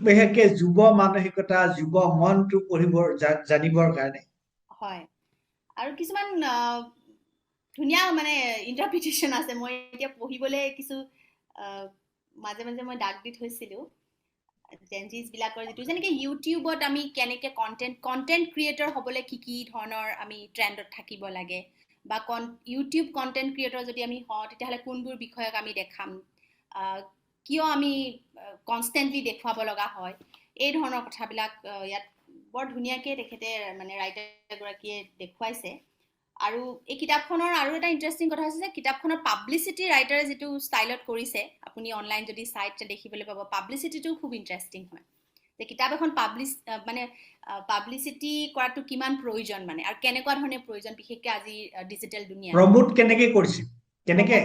বিশেষকৈ যুৱ মানসিকতা যুৱ মনটো পঢ়িবৰ জানিবৰ কাৰণে হয় আৰু কিছুমান ধুনীয়া মানে ইণ্টাৰপ্ৰিটেশ্যন আছে মই এতিয়া পঢ়িবলৈ কিছু মাজে মাজে মই দাগ দি থৈছিলোঁ জেনজিজ বিলাকৰ যিটো যেনেকে ইউটিউবত আমি কেনেকে কন্টেন্ট ক্ৰিয়েটৰ হ'বলৈ কি ধৰণৰ আমি ট্ৰেণ্ডত থাকিব লাগে বা ইউটিউব কন্টেন্ট ক্ৰিয়েটৰ যদি আমি হওঁ তেতিয়াহ'লে কোনবোৰ বিষয়ক আমি দেখাম, কিয় আমি কনষ্টেণ্টলি দেখুৱাব লগা হয়, এই ধৰণৰ কথাবিলাক ইয়াত বৰ ধুনীয়াকৈ তেখেতে মানে ৰাইটাৰগৰাকীয়ে দেখুৱাইছে। আৰু এই কিতাপখনৰ আৰু এটা ইণ্টাৰেষ্টিং কথা হৈছে যে কিতাপখনৰ পাব্লিচিটি ৰাইটাৰে যিটো ষ্টাইলত কৰিছে, আপুনি অনলাইন যদি চাইট দেখিবলৈ পাব, পাব্লিচিটিটো খুব ইণ্টাৰেষ্টিং হয়। যে কিতাপ এখন পাব্লিচিটি কৰাটো কিমান প্ৰয়োজন মানে, আৰু কেনেকুৱা ধৰণে প্ৰয়োজন, বিশেষকৈ আজি ডিজিটেল দুনিয়াত প্ৰমোট কেনেকে কৰিছে, কেনেকে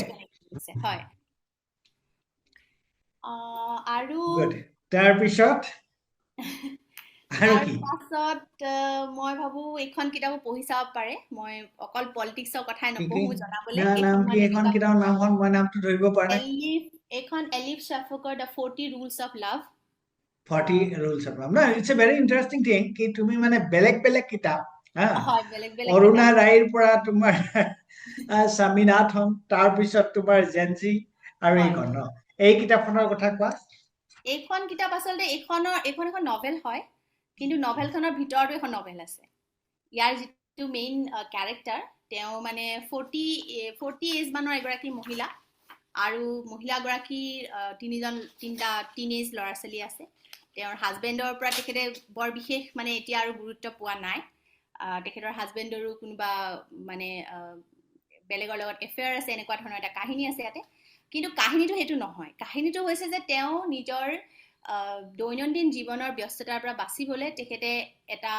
হয়। আৰু তাৰপিছত তাৰপাছত মই ভাবো এইখন কিতাপো পঢ়ি চাব পাৰে। মই অকল পলিটিক্সৰ কথাই নপঢ়ো জনাবলৈ। এইখন কিতাপৰ নামখন মই নামটো ধৰিব পৰা নাই। এইখন এলিফ শ্বেফাকৰ the 40 Rules of Love। 40 Rules of Love। No, it's a very interesting thing কি তুমি মানে বেলেগ কিতাপ, হয়, বেলেগ অৰুণা ৰায়ৰ পৰা তোমাৰ স্বামীনাথন, তাৰপিছত তোমাৰ জেনজি আৰু এইখন ন, এই কিতাপখনৰ কথা কোৱা। এইখন কিতাপ আচলতে এইখন এখন নভেল হয়, কিন্তু নভেলখনৰ ভিতৰতো এখন নভেল আছে। ইয়াৰ যিটো মেইন কেৰেক্টাৰ, তেওঁ মানে 40 এজ মানৰ এগৰাকী মহিলা, আৰু মহিলাগৰাকীৰ তিনিটা টিনেজ ল'ৰা ছোৱালী আছে। তেওঁৰ হাজবেণ্ডৰ পৰা তেখেতে বৰ বিশেষ মানে এতিয়া আৰু গুৰুত্ব পোৱা নাই। তেখেতৰ হাজবেণ্ডৰো কোনোবা মানে বেলেগৰ লগত এফেয়াৰ আছে, এনেকুৱা ধৰণৰ এটা কাহিনী আছে ইয়াতে। কিন্তু কাহিনীটো সেইটো নহয়। কাহিনীটো হৈছে যে তেওঁ নিজৰ দৈনন্দিন জীৱনৰ ব্যস্ততাৰ পৰা বাচিবলৈ তেখেতে এটা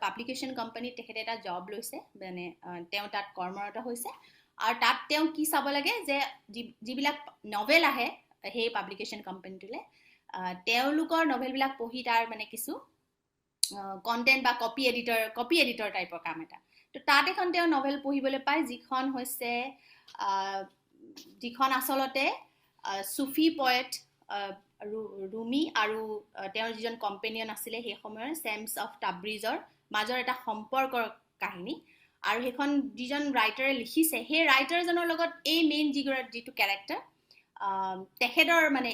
পাব্লিকেশ্যন কোম্পানীত তেখেতে এটা জব লৈছে, মানে তেওঁ তাত কৰ্মৰত হৈছে। আৰু তাত তেওঁ কি চাব লাগে যে যিবিলাক নভেল আহে সেই পাব্লিকেশ্যন কোম্পানীটোলৈ, তেওঁলোকৰ নভেলবিলাক পঢ়ি তাৰ মানে কিছু কণ্টেণ্ট বা কপি এডিটৰ টাইপৰ কাম এটা। তো তাত এখন তেওঁ নভেল পঢ়িবলৈ পায়, যিখন আচলতে চুফি পয়েট ৰুমি আৰু তেওঁৰ যিজন কম্পেনিয়ন আছিলে সেই সময়ৰ ছেমছ অফ টাব্ৰিজৰ মাজৰ এটা সম্পৰ্কৰ কাহিনী। আৰু সেইখন যিজন ৰাইটাৰে লিখিছে, সেই ৰাইটাৰজনৰ লগত এই মেইন যিটো কেৰেক্টাৰ, তেখেতৰ মানে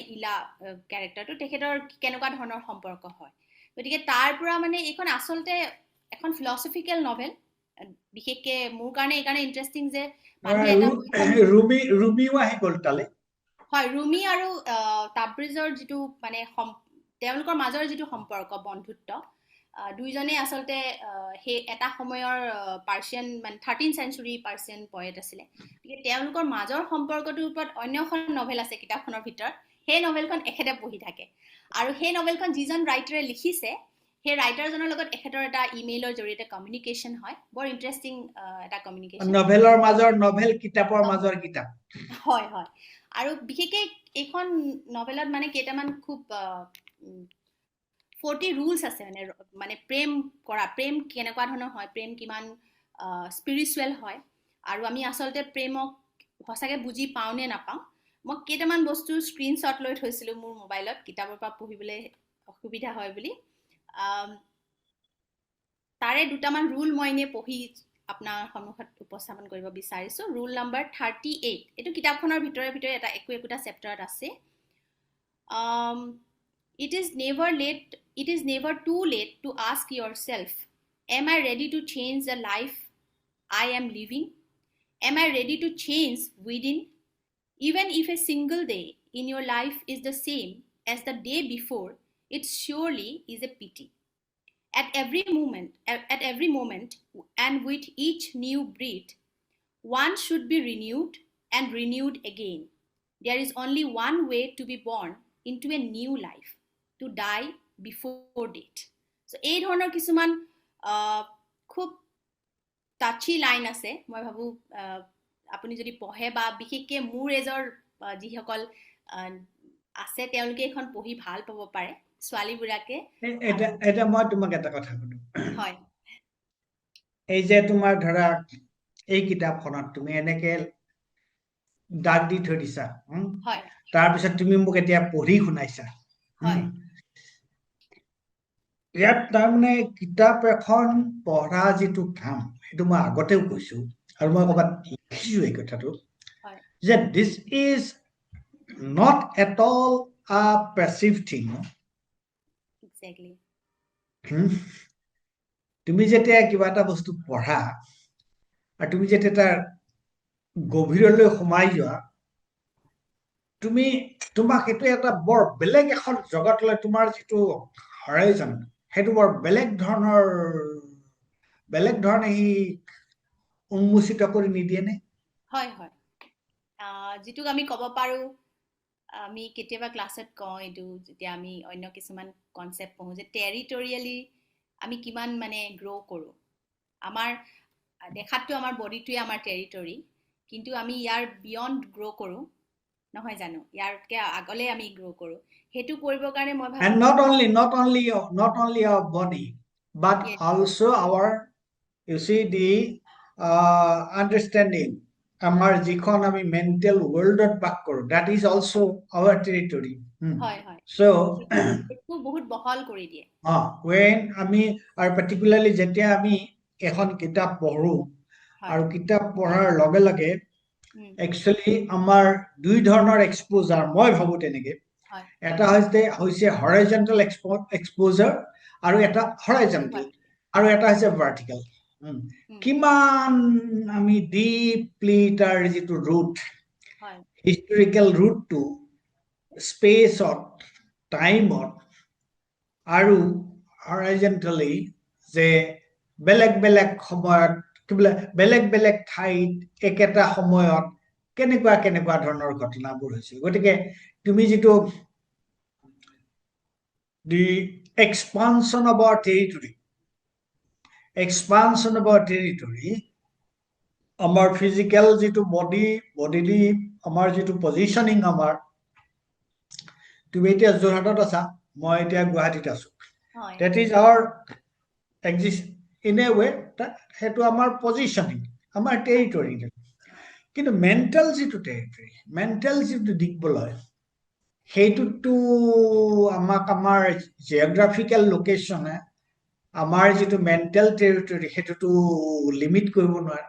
কেৰেক্টাৰটো তেখেতৰ কেনেকুৱা ধৰণৰ সম্পৰ্ক হয়। গতিকে তাৰ পৰা মানে এইখন আচলতে এখন ফিলচফিকেল নভেল। বিশেষকৈ মোৰ কাৰণে এইকাৰণে ইণ্টাৰেষ্টিং যে ৰুমিও আহি গ'ল তালে। হয়, ৰুমি আৰু টাব্ৰিজৰ যিটো মানে তেওঁলোকৰ মাজৰ যিটো সম্পৰ্ক, বন্ধুত্ব, দুইজনে আচলতে সেই এটা সময়ৰ পাৰ্চিয়ান মানে 13th century পাৰ্চিয়ান পয়েট আছিলে। গতিকে তেওঁলোকৰ মাজৰ সম্পৰ্কটোৰ ওপৰত অন্য এখন নভেল আছে কিতাপখনৰ ভিতৰত, সেই নভেলখন এখেতে পঢ়ি থাকে। আৰু সেই নভেলখন যিজন ৰাইটাৰে লিখিছে, সেই ৰাইটাৰজনৰ লগত এখেতৰ এটা ইমেইলৰ জৰিয়তে কমিউনিকেশ্যন হয়। বৰ ইণ্টাৰেষ্টিং এটা কমিউনিকেশ্যন। নভেলৰ মাজৰ নভেল, কিতাপৰ মাজৰ কিতাপ। হয় হয়। আৰু বিশেষকৈ এইখন নভেলত মানে কেইটামান খুব 40 ৰুলছ আছে, মানে প্ৰেম কেনেকুৱা ধৰণৰ হয়, প্ৰেম কিমান স্পিৰিচুৱেল হয়, আৰু আমি আচলতে প্ৰেমক সঁচাকৈ বুজি পাওঁ নে নাপাওঁ। মই কেইটামান বস্তু স্ক্ৰীনশ্বট লৈ থৈছিলোঁ মোৰ মোবাইলত, কিতাপৰ পৰা পঢ়িবলৈ অসুবিধা হয় বুলি। তাৰে দুটামান ৰুল মই এনেই পঢ়ি আপোনাৰ সন্মুখত উপস্থাপন কৰিব বিচাৰিছোঁ। ৰুল নম্বৰ 38, এইটো কিতাপখনৰ ভিতৰে একোটা চেপ্টাৰত আছে। It is never too late to ask yourself, am I ready to change the life I am living? Am I ready to change within? Even if a single day in your life is the same as the day before, it surely is a pity. At every moment, and with each new breath, one should be renewed and renewed again. There is only one way to be born into a new life, to die before date. So এই ধৰণৰ কিছুমান খুব touchy line আছে। মই ভাবোঁ আপুনি যদি পঢ়ে বা বিশেষকৈ মোৰ এজৰ যিসকল আছে তেওঁলোকে এইখন পঢ়ি ভাল পাব পাৰে, ছোৱালীবোৰাকে। এটা মই তোমাক এটা কথা সুধো। হয়, এই যে তোমাৰ ধৰা এই কিতাপখনত তুমি এনেকে দাগ দি থৈ দিছা, তাৰপিছত তুমি মোক এতিয়া পঢ়ি শুনাইছা। ইয়াত তাৰমানে কিতাপ এখন পঢ়া যিটো কাম, সেইটো মই আগতেও কৈছো আৰু মই ক'ৰবাত লিখিছো এই কথাটো, যে this is not at all a passive thing. Exactly hmm? তুমি যেতিয়া কিবা এটা বস্তু পঢ়া আৰু তুমি যেতিয়া তাৰ গভীৰলৈ সোমাই যোৱা, তুমি তোমাক সেইটো এটা বৰ বেলেগ এখন জগতলৈ তোমাৰ যিটো হৰাইজন সেইটো বৰ বেলেগ ধৰণে সি উন্মোচিত কৰি নিদিয়ে নে? হয় হয় যিটোক আমি ক'ব পাৰোঁ আমি কেতিয়াবা ক্লাছত কওঁ এইটো যেতিয়া আমি অন্য কিছুমান কনচেপ্ট পঢ়োঁ যে টেৰিটৰিয়েলি আমি কিমান মানে গ্ৰ' কৰোঁ আমাৰ দেখাততো আমাৰ বডিটোৱে আমাৰ টেৰিটৰি কিন্তু আমি ইয়াৰ বিয়ণ্ড গ্ৰ' কৰোঁ নহয় জানো ইয়াৰতকৈ আগলৈ আমি গ্ৰ' কৰোঁ সেইটো কৰিবৰ কাৰণে মই And ভাবোঁ not only our body, but Yes, also our, you see, the understanding. আমাৰ যিখন আমি মেণ্টেল ৱৰ্ল্ডত বাস কৰোঁ, that is also our territory. হয় হয় So, সেইটো বহুত বহল কৰি দিয়ে when আমি আৰু particularly যেতিয়া আমি এখন কিতাপ পঢ়োঁ হয় আৰু কিতাপ পঢ়াৰ লগে লগে উম, একচুৱেলি আমাৰ দুই ধৰণৰ এক্সপ'জাৰ মই ভাবোঁ তেনেকে হয় এটা হৈছে হৰাইজণ্টেল এক্সপ'জাৰ আৰু এটা হৰাইজণ্টেল আৰু এটা হৈছে ভাৰ্টিকেল কিমান আমি ডিপলি তাৰ যিটো ৰুট হয় হিষ্টৰিকেল ৰুটটো স্পেচত টাইমত আৰু হৰাইজণ্টেলি যে বেলেগ বেলেগ সময়ত কি বোলে বেলেগ ঠাইত একেটা সময়ত কেনেকুৱা ধৰণৰ ঘটনাবোৰ হৈছে গতিকে তুমি যিটো the expansion of our territory আমাৰ ফিজিকেল যিটো বডিলি আমাৰ যিটো পজিশ্যনিং আমাৰ তুমি এতিয়া যোৰহাটত আছা মই এতিয়া গুৱাহাটীত আছো হয় that is our exist in a way সেইটো আমাৰ পজিশ্যনিং আমাৰ টেৰিটৰি কিন্তু মেণ্টেল যিটো দিশবলয় সেইটোতো আমাক আমাৰ জিঅ'গ্ৰাফিকেল লোকেশ্যনে আমাৰ যিটো মেণ্টেল টেৰিটৰি সেইটোতো লিমিট কৰিব নোৱাৰে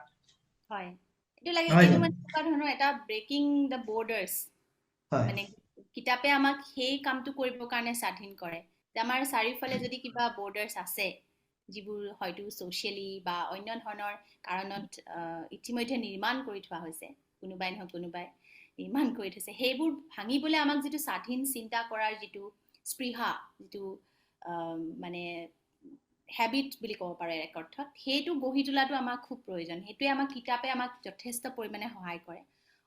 হয় এইটো লাগে নহয় এইটো জানো? মানে এনেকুৱা ধৰণৰ এটা ব্ৰেকিং দ্য বৰ্ডাৰ্ছ হয় মানে কিতাপে আমাক সেই কামটো কৰিবৰ কাৰণে স্বাধীন কৰে যে আমাৰ চাৰিওফালে যদি কিবা বৰ্ডাৰ্ছ আছে যিবোৰ হয়তো ছ'চিয়েলি বা অন্য ধৰণৰ কাৰণত ইতিমধ্যে নিৰ্মাণ কৰি থোৱা হৈছে কোনোবাই নহয় কোনোবাই নিৰ্মাণ কৰি থৈছে সেইবোৰ ভাঙিবলৈ আমাক যিটো স্বাধীন চিন্তা কৰাৰ যিটো স্পৃহা যিটো মানে হেবিট বুলি ক'ব পাৰে এক অৰ্থত সেইটো গঢ়ি তোলাটো আমাক খুব প্ৰয়োজন সেইটোৱে আমাক কিতাপে আমাক যথেষ্ট পৰিমাণে সহায় কৰে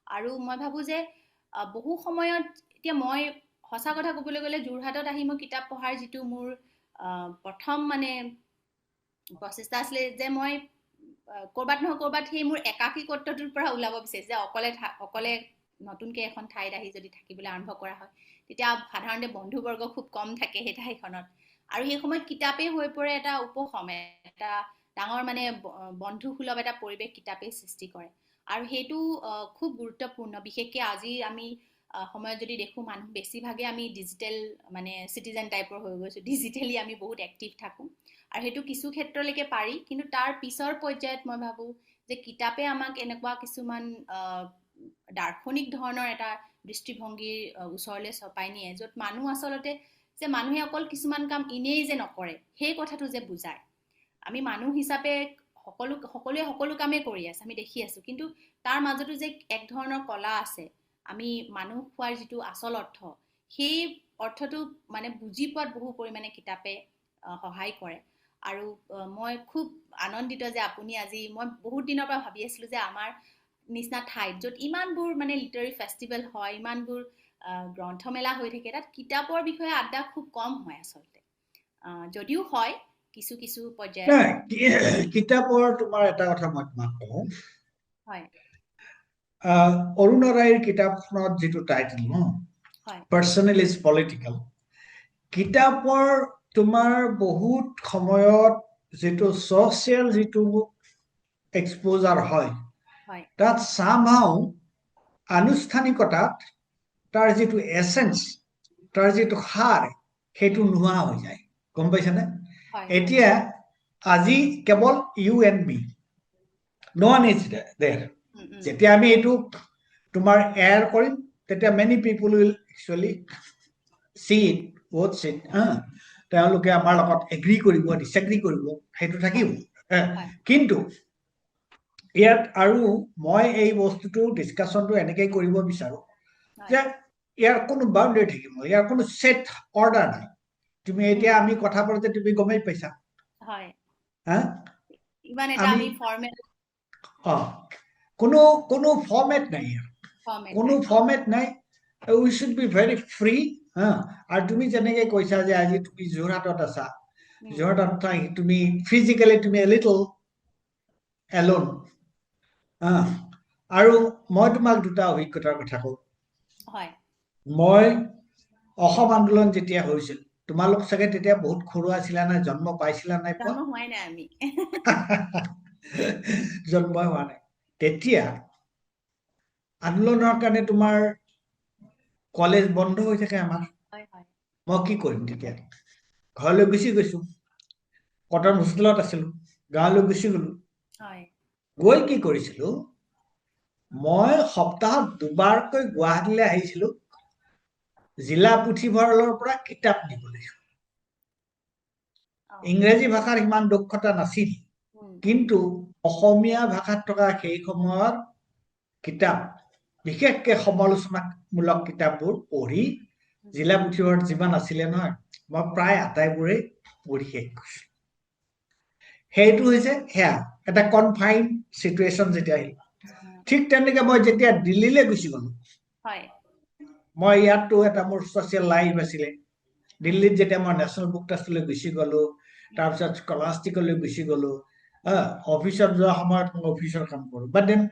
আৰু মই ভাবোঁ যে বহু সময়ত এতিয়া মই সঁচা কথা ক'বলৈ গ'লে যোৰহাটত আহি মই কিতাপ পঢ়াৰ যিটো মোৰ প্ৰথম মানে প্ৰচেষ্টা আছিলে যে মই ক'ৰবাত নহয় ক'ৰবাত সেই মোৰ একাকীকত্বটোৰ পৰা ওলাব বিচাৰিছোঁ যে অকলে নতুনকৈ এখন ঠাইত আহি যদি থাকিবলৈ আৰম্ভ কৰা হয় তেতিয়া সাধাৰণতে বন্ধুবৰ্গ খুব কম থাকে সেই ঠাইখনত আৰু সেই সময়ত কিতাপেই হৈ পৰে এটা উপশম এটা ডাঙৰ মানে বন্ধুসুলভ এটা পৰিৱেশ কিতাপেই সৃষ্টি কৰে আৰু সেইটো খুব গুৰুত্বপূৰ্ণ বিশেষকৈ আজি আমি সময়ত যদি দেখোঁ মানুহ বেছিভাগে আমি ডিজিটেল মানে চিটিজেন টাইপৰ হৈ গৈছোঁ ডিজিটেলি আমি বহুত এক্টিভ থাকোঁ আৰু সেইটো কিছু ক্ষেত্ৰলৈকে পাৰি কিন্তু তাৰ পিছৰ পৰ্যায়ত মই ভাবোঁ যে কিতাপে আমাক এনেকুৱা কিছুমান দাৰ্শনিক ধৰণৰ এটা দৃষ্টিভংগীৰ ওচৰলৈ চপাই নিয়ে য'ত মানুহ আচলতে যে মানুহে অকল কিছুমান কাম এনেই যে নকৰে সেই কথাটো যে বুজায় আমি মানুহ হিচাপে সকলোৱে সকলো কামেই কৰি আছে আমি দেখি আছোঁ কিন্তু তাৰ মাজতো যে এক ধৰণৰ কলা আছে আমি মানুহ হোৱাৰ যিটো আচল অৰ্থ সেই অৰ্থটো মানে বুজি পোৱাত বহু পৰিমাণে কিতাপে সহায় কৰে আৰু মই খুব আনন্দিত যে আপুনি আজি মই বহুত দিনৰ পৰা ভাবি আছিলোঁ যে আমাৰ নিচিনা ঠাইত য'ত ইমানবোৰ মানে লিটাৰী ফেষ্টিভেল হয় ইমানবোৰ গ্ৰন্থমেলা হৈ থাকে তাত কিতাপৰ বিষয়ে আড্ডা খুব কম হয় আচলতে যদিও হয় কিছু পৰ্যায়ত কিতাপৰ তোমাৰ এটা কথা মই তোমাক কওঁ হয় অৰুণা ৰায়ৰ কিতাপখনত যিটো টাইটেল পাৰ্চনেল ইজ পলিটিকেল কিতাপৰ তোমাৰ বহুত সময়ত যিটো ছ'চিয়েল যিটো এক্সপ'জাৰ হয় তাত চামহাও আনুষ্ঠানিকতাত তাৰ যিটো এচেঞ্চ তাৰ যিটো সাৰ সেইটো নোহোৱা হৈ যায় গম পাইছানে এতিয়া আজি কেৱল you and me no one is there যেতিয়া আমি এইটো তোমাৰ এয়াৰ কৰিম তেতিয়া many people will actually see it watch it তেওঁলোকে আমাৰ লগত এগ্ৰী কৰিব ডিছএগ্ৰী কৰিব সেইটো থাকিব কিন্তু ইয়াত আৰু মই এই বস্তুটো ডিছকাশ্যনটো এনেকৈ কৰিব বিচাৰো যে ইয়াৰ কোনো বাউণ্ডেৰী থাকিব ইয়াৰ কোনো ছেট অৰ্ডাৰ নাই তুমি এতিয়া আমি কথা পাতোতে তুমি গমেই পাইছা হা ইমান এটা আমি ফৰ্মেট কোনো ফৰ্মেট নাই কোনো ফৰ্মেট নাই উই শুড বি ভেৰি ফ্ৰী আৰু তুমি যেনেকে কৈছা যে আজি তুমি যোৰহাটত আছা যোৰহাটত তুমি ফিজিকেলি তুমি লিটল এলোন আৰু মই তোমাক দুটা অভিজ্ঞতাৰ কথা কওঁ মই অসম আন্দোলন যেতিয়া হৈছিল তোমালোক চাগে তেতিয়া বহুত সৰু আছিলা নাই জন্ম পাইছিলা নাই জন্ম হোৱা নাই তেতিয়া আন্দোলনৰ কাৰণে তোমাৰ কলেজ বন্ধ হৈ থাকে আমাৰ মই কি কৰিম তেতিয়া ঘৰলৈ গুচি গৈছো কটন হোষ্টেলত আছিলো গাঁৱলৈ গুচি গলো গৈ কি কৰিছিলো মই সপ্তাহত দুবাৰকৈ গুৱাহাটীলৈ আহিছিলো জিলা পুথিভঁৰালৰ পৰা কিতাপ নিবলৈ ইংৰাজী ভাষাৰ ইমান দক্ষতা নাছিল কিন্তু অসমীয়া ভাষাত থকা সেই সময়ত কিতাপ বিশেষকৈ সমালোচনামূলক কিতাপবোৰ পঢ়ি জিলা পুথিভঁৰালত যিমান আছিলে নহয় মই প্ৰায় আটাইবোৰেই পঢ়ি শেষ কৰিছিলো সেইটো হৈছে সেয়া এটা কনফাইন চিটুৱেশ্যন যেতিয়া আহিল ঠিক তেনেকে মই যেতিয়া দিল্লীলৈ গুচি গলো মই ইয়াততো এটা মোৰ ছ'চিয়েল লাইফ আছিলে দিল্লীত যেতিয়া মই নেশ্যনেল বুক ট্ৰাষ্টলৈ গুচি গলো তাৰপিছত স্কলাষ্টিকলৈ গুচি গলো অফিচত যোৱা সময়ত মই অফিচৰ কাম কৰো বাট দেন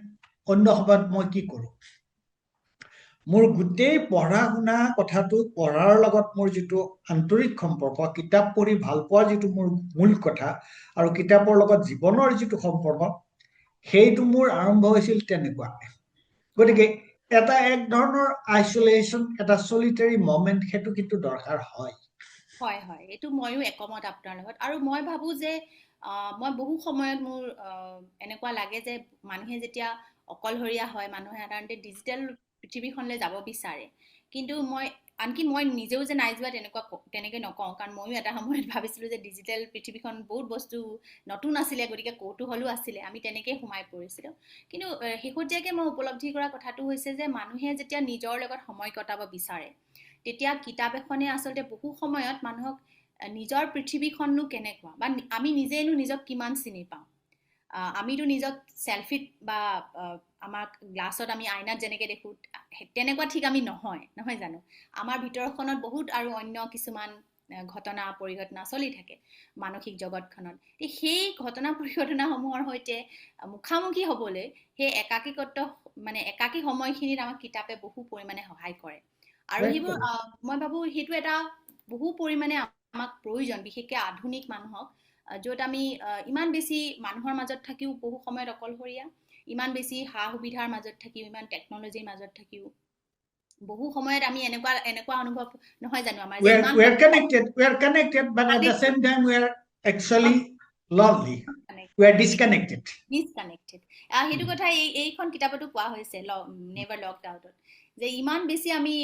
অন্য সময়ত মই কি কৰো মোৰ গোটেই পঢ়া শুনা কথাটো পঢ়াৰ লগত মোৰ যিটো আন্তৰিক সম্পৰ্ক কিতাপ পঢ়ি ভাল পোৱা যিটো মোৰ মূল কথা আৰু কিতাপৰ লগত জীৱনৰ যিটো সম্পৰ্ক সেইটো মোৰ আৰম্ভ হৈছিল তেনেকুৱা গতিকে এটা এক ধৰণৰ আইচলেশ্যন এটা সলিটাৰী মমেণ্ট সেইটো কিন্তু দৰকাৰ হয় এইটো ময়ো একমত আপোনাৰ লগত আৰু মই ভাবো যে মই বহু সময়ত মোৰ এনেকুৱা লাগে যে মানুহে যেতিয়া অকলশৰীয়া হয় মানুহে সাধাৰণতে ডিজিটেল পৃথিৱীখনলৈ যাব বিচাৰে কিন্তু আনকি মই নিজেও যে নাই যোৱা তেনেকৈ নকওঁ কাৰণ ময়ো এটা সময়ত ভাবিছিলোঁ যে ডিজিটেল পৃথিৱীখন বহুত বস্তু নতুন আছিলে গতিকে কৌতূহলো আছিলে আমি তেনেকেই সোমাই পৰিছিলোঁ কিন্তু শেহতীয়াকৈ মই উপলব্ধি কৰা কথাটো হৈছে যে মানুহে যেতিয়া নিজৰ লগত সময় কটাব বিচাৰে তেতিয়া কিতাপ এখনে আচলতে বহু সময়ত মানুহক নিজৰ পৃথিৱীখননো কেনেকুৱা বা আমি নিজেনো নিজক কিমান চিনি পাওঁ আমিতো নিজক চেলফিত বা আমাক গ্লাছত আমি আইনাত যেনেকৈ দেখোঁ তেনেকুৱা ঠিক আমি নহয় জানো আমাৰ ভিতৰখনত বহুত আৰু অন্য কিছুমান ঘটনা পৰিঘটনা চলি থাকে মানসিক জগতখনত সেই ঘটনা পৰিঘটনাসমূহৰ সৈতে মুখামুখি হ'বলৈ সেই একাকী সময়খিনিত আমাক কিতাপে বহু পৰিমাণে সহায় কৰে আৰু সেইবোৰ মই ভাবো সেইটো এটা বহু পৰিমাণে আমাক প্ৰয়োজন বিশেষকৈ আধুনিক মানুহক য'ত আমি ইমান বেছি মানুহৰ মাজত থাকিও বহু সময়ত অকলশৰীয়া ইমান বেছি সা সুবিধাৰ মাজত থাকিও ইমান টেকনলজিৰ মাজত থাকিও বহু সময়ত আমি এনেকুৱা অনুভৱ নহয় জানো আমাৰ we are connected but at the same time we are actually lonely we are disconnected সেইটো কথা এইখন কিতাপতো কোৱা হৈছে নেভাৰ লকড আউটত যে ইমান বেছি আমি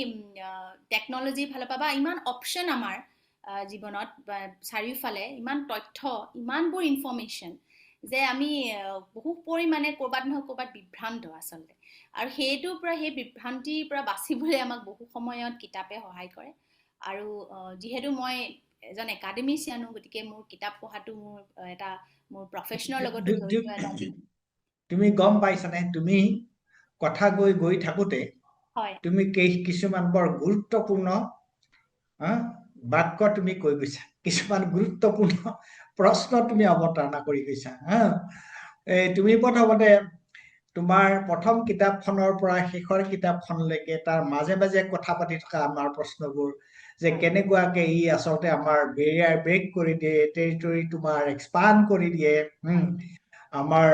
টেকনলজিৰ ফালৰ পৰা বা ইমান অপচন আমাৰ জীৱনত চাৰিওফালে ইমান তথ্য ইমানবোৰ ইনফৰমেশ্যন যে আমি বহু পৰিমাণে ক'ৰবাত নহয় ক'ৰবাত বিভ্ৰান্ত আচলতে আৰু সেইটোৰ পৰা সেই বিভ্ৰান্তিৰ পৰা বাচিবলৈ আমাক বহু সময়ত কিতাপে সহায় কৰে আৰু যিহেতু মই এজন একাডেমিচিয়ানো গতিকে মোৰ কিতাপ পঢ়াটো মোৰ প্ৰফেশ্যনৰ লগত তুমি গম পাইছানে তুমি কথা গৈ থাকোতে তুমি কিছুমান বৰ গুৰুত্বপূৰ্ণ বাক্য তুমি কৈ গৈছা কিছুমান গুৰুত্বপূৰ্ণ প্ৰশ্ন তুমি অৱতাৰণা কৰি গৈছা তুমি প্ৰথমতে তোমাৰ প্ৰথম কিতাপখনৰ পৰা শেষৰ কিতাপখনলৈকে তাৰ মাজে মাজে কথা পাতি থকা আমাৰ প্ৰশ্নবোৰ যে কেনেকুৱাকে ই আচলতে আমাৰ বেৰিয়াৰ ব্ৰেক কৰি দিয়ে টেৰিটৰি তোমাৰ এক্সপাণ্ড কৰি দিয়ে আমাৰ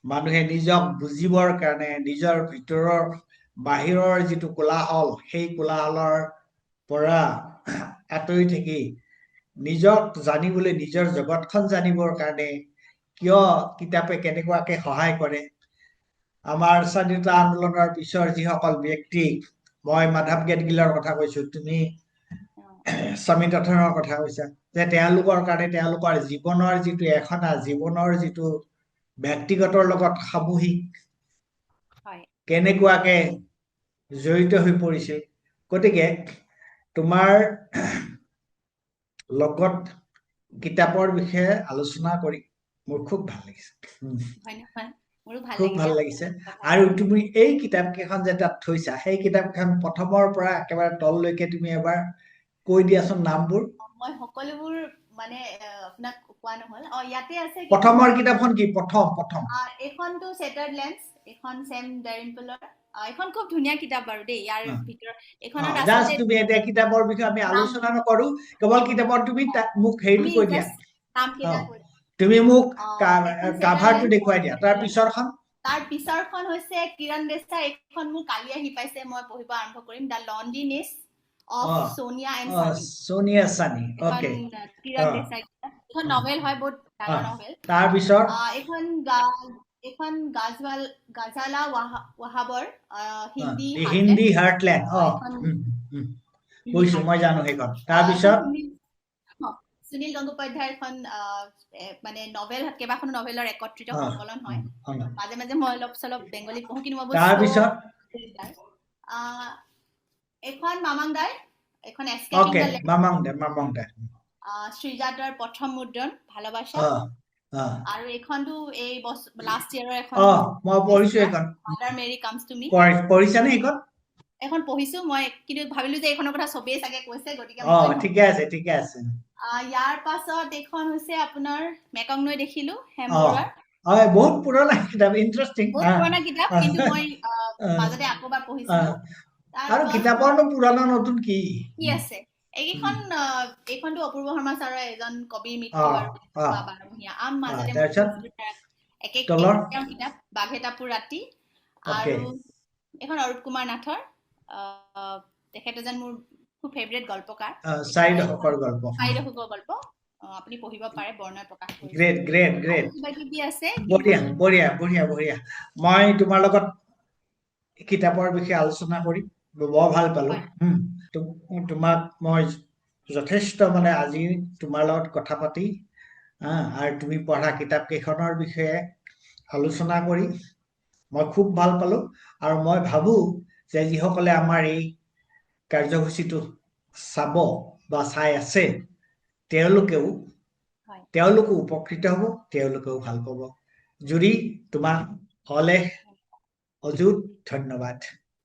মানুহে নিজক বুজিবৰ কাৰণে নিজৰ ভিতৰৰ বাহিৰৰ যিটো কোলাহল সেই কোলাহলৰ পৰা আঁতৰি থাকি নিজক জানিবলৈ নিজৰ জগতখন জানিবৰ কাৰণে কিয় কিতাপে কেনেকুৱাকে সহায় কৰে আমাৰ স্বাধীনতা আন্দোলনৰ পিছৰ যিসকল ব্যক্তি মই মাধৱ গেডগিলৰ কথা কৈছো তুমি স্বামী তথনৰ কথা কৈছা যে তেওঁলোকৰ কাৰণে তেওঁলোকৰ জীৱনৰ যিটো ব্যক্তিগতৰ লগত সামূহিক হয় কেনেকুৱাকে জড়িত হৈ পৰিছিল গতিকে তোমাৰ লগত কিতাপৰ বিষয়ে আলোচনা কৰি মোৰ খুব ভাল লাগিছে ধন্যবাদ মোৰো ভাল খুব লাগিছে ভাল লাগিছে আৰু তুমি এই কিতাপ কেইখন যে তাত থৈছা সেই কিতাপখন প্ৰথমৰ পৰা একেবাৰে তললৈকে তুমি এবাৰ কৈ দিয়াচোন নামবোৰ মই সকলোবোৰ মানে আপোনাক কোৱা নহল ইয়াতে আছে প্ৰথমৰ কিতাপখন কি প্ৰথম এইখনটো ছেটাৰ্ড লেন্স এখন চেম ডাৰিম্পলৰ এখন খুব ধুনীয়া কিতাপ বাৰু দেই ইয়াৰ ভিতৰত এইখনত জাষ্ট আচলতে তুমি এতিয়া কিতাপৰ বিষয়ে আমি আলোচনা নকৰো কেৱল কিতাপৰ তুমি মোক হেৰিটো কৈ দিয়া নামকেইটা কৈ তুমি মোক এখন কাভাৰটো ছেটাৰ্ড দেখুৱাই দিয়া তাৰ পিছৰখন তাৰ পিছৰখন হৈছে কিৰণ দেশাই এইখন মোৰ কালি আহি পাইছে মই পঢ়িব আৰম্ভ কৰিম the loneliness of Sonia and সানি সোনিয়া সানি এখন ওকে কিৰণ দেশাই এখন নভেল হয় বহুত ডাঙৰ নভেল তাৰ পিছত এখন গাজালা ৱাহাবৰ হিন্দী হাৰ্টলেণ্ড বুজিছো মই জানো সেইখন তাৰ পিছত সুনীল গংগোপাধ্যায়ৰ এখন মানে নভেল কেইবাখনো নভেলৰ একত্ৰিত সংকলন হয় মাজে মাজে মই অলপ চলপ বেংগলী পঢ়ো কিন্তু মই তাৰ পিছত এখন মামাংদাই এখন এস্কেপিং দ্য মামাংদা শ্ৰীজাতৰ প্ৰথম মুদ্ৰণ ভালোবাসা আৰু এইখনটো এই লাষ্ট ইয়াৰৰ এখন মই পঢ়িছো এইখন mother Mary comes to me পঢ়িছানে এইখন এখন পঢ়িছো মই কিন্তু ভাবিলো যে এইখনৰ কথা চবেই চাগে কৈছে গতিকে ঠিকে আছে ইয়াৰ পাছত এইখন হৈছে আপোনাৰ মেকং নৈ দেখিলো হেম বৰুৱাৰ বহুত পুৰণা কিতাপ ইন্টাৰেষ্টিং বহুত পুৰণা কিতাপ কিন্তু মই মাজতে আকৌ এবাৰ পঢ়িছিলো আৰু কিতাপৰনো পুৰণা নতুন কি আছে এইখনটো অপূৰ্ব শৰ্মা ছাৰৰ এজন কবিৰ মৃত্যু আৰু বাৰমহীয়া আম মাজতে কিতাপ বাঘেটাপুৰ ৰাতি আৰু এখন অৰূপ কুমাৰ নাথৰ তেখেত এজন মোৰ খুব ফেভৰেট গল্পকাৰ চাৰি দশকৰ গল্প আপুনি পঢ়িব পাৰে বৰ্ণয় প্ৰকাশ কৰিছে গ্ৰেট কিবা কিবি আছে বঢ়িয়া মই তোমাৰ লগত কিতাপৰ বিষয়ে আলোচনা কৰি বৰ ভাল পালো তোমাক মই যথেষ্ট মানে আজি তোমাৰ লগত কথা পাতি আৰু তুমি পঢ়া কিতাপ কেইখনৰ বিষয়ে আলোচনা কৰি মই খুব ভাল পালো আৰু মই ভাবো যে যিসকলে আমাৰ এই কাৰ্যসূচীটো চাব বা চাই আছে তেওঁলোকেও উপকৃত হ'ব তেওঁলোকেও ভাল পাব জুৰি তোমাক অলেখ অযুত ধন্যবাদ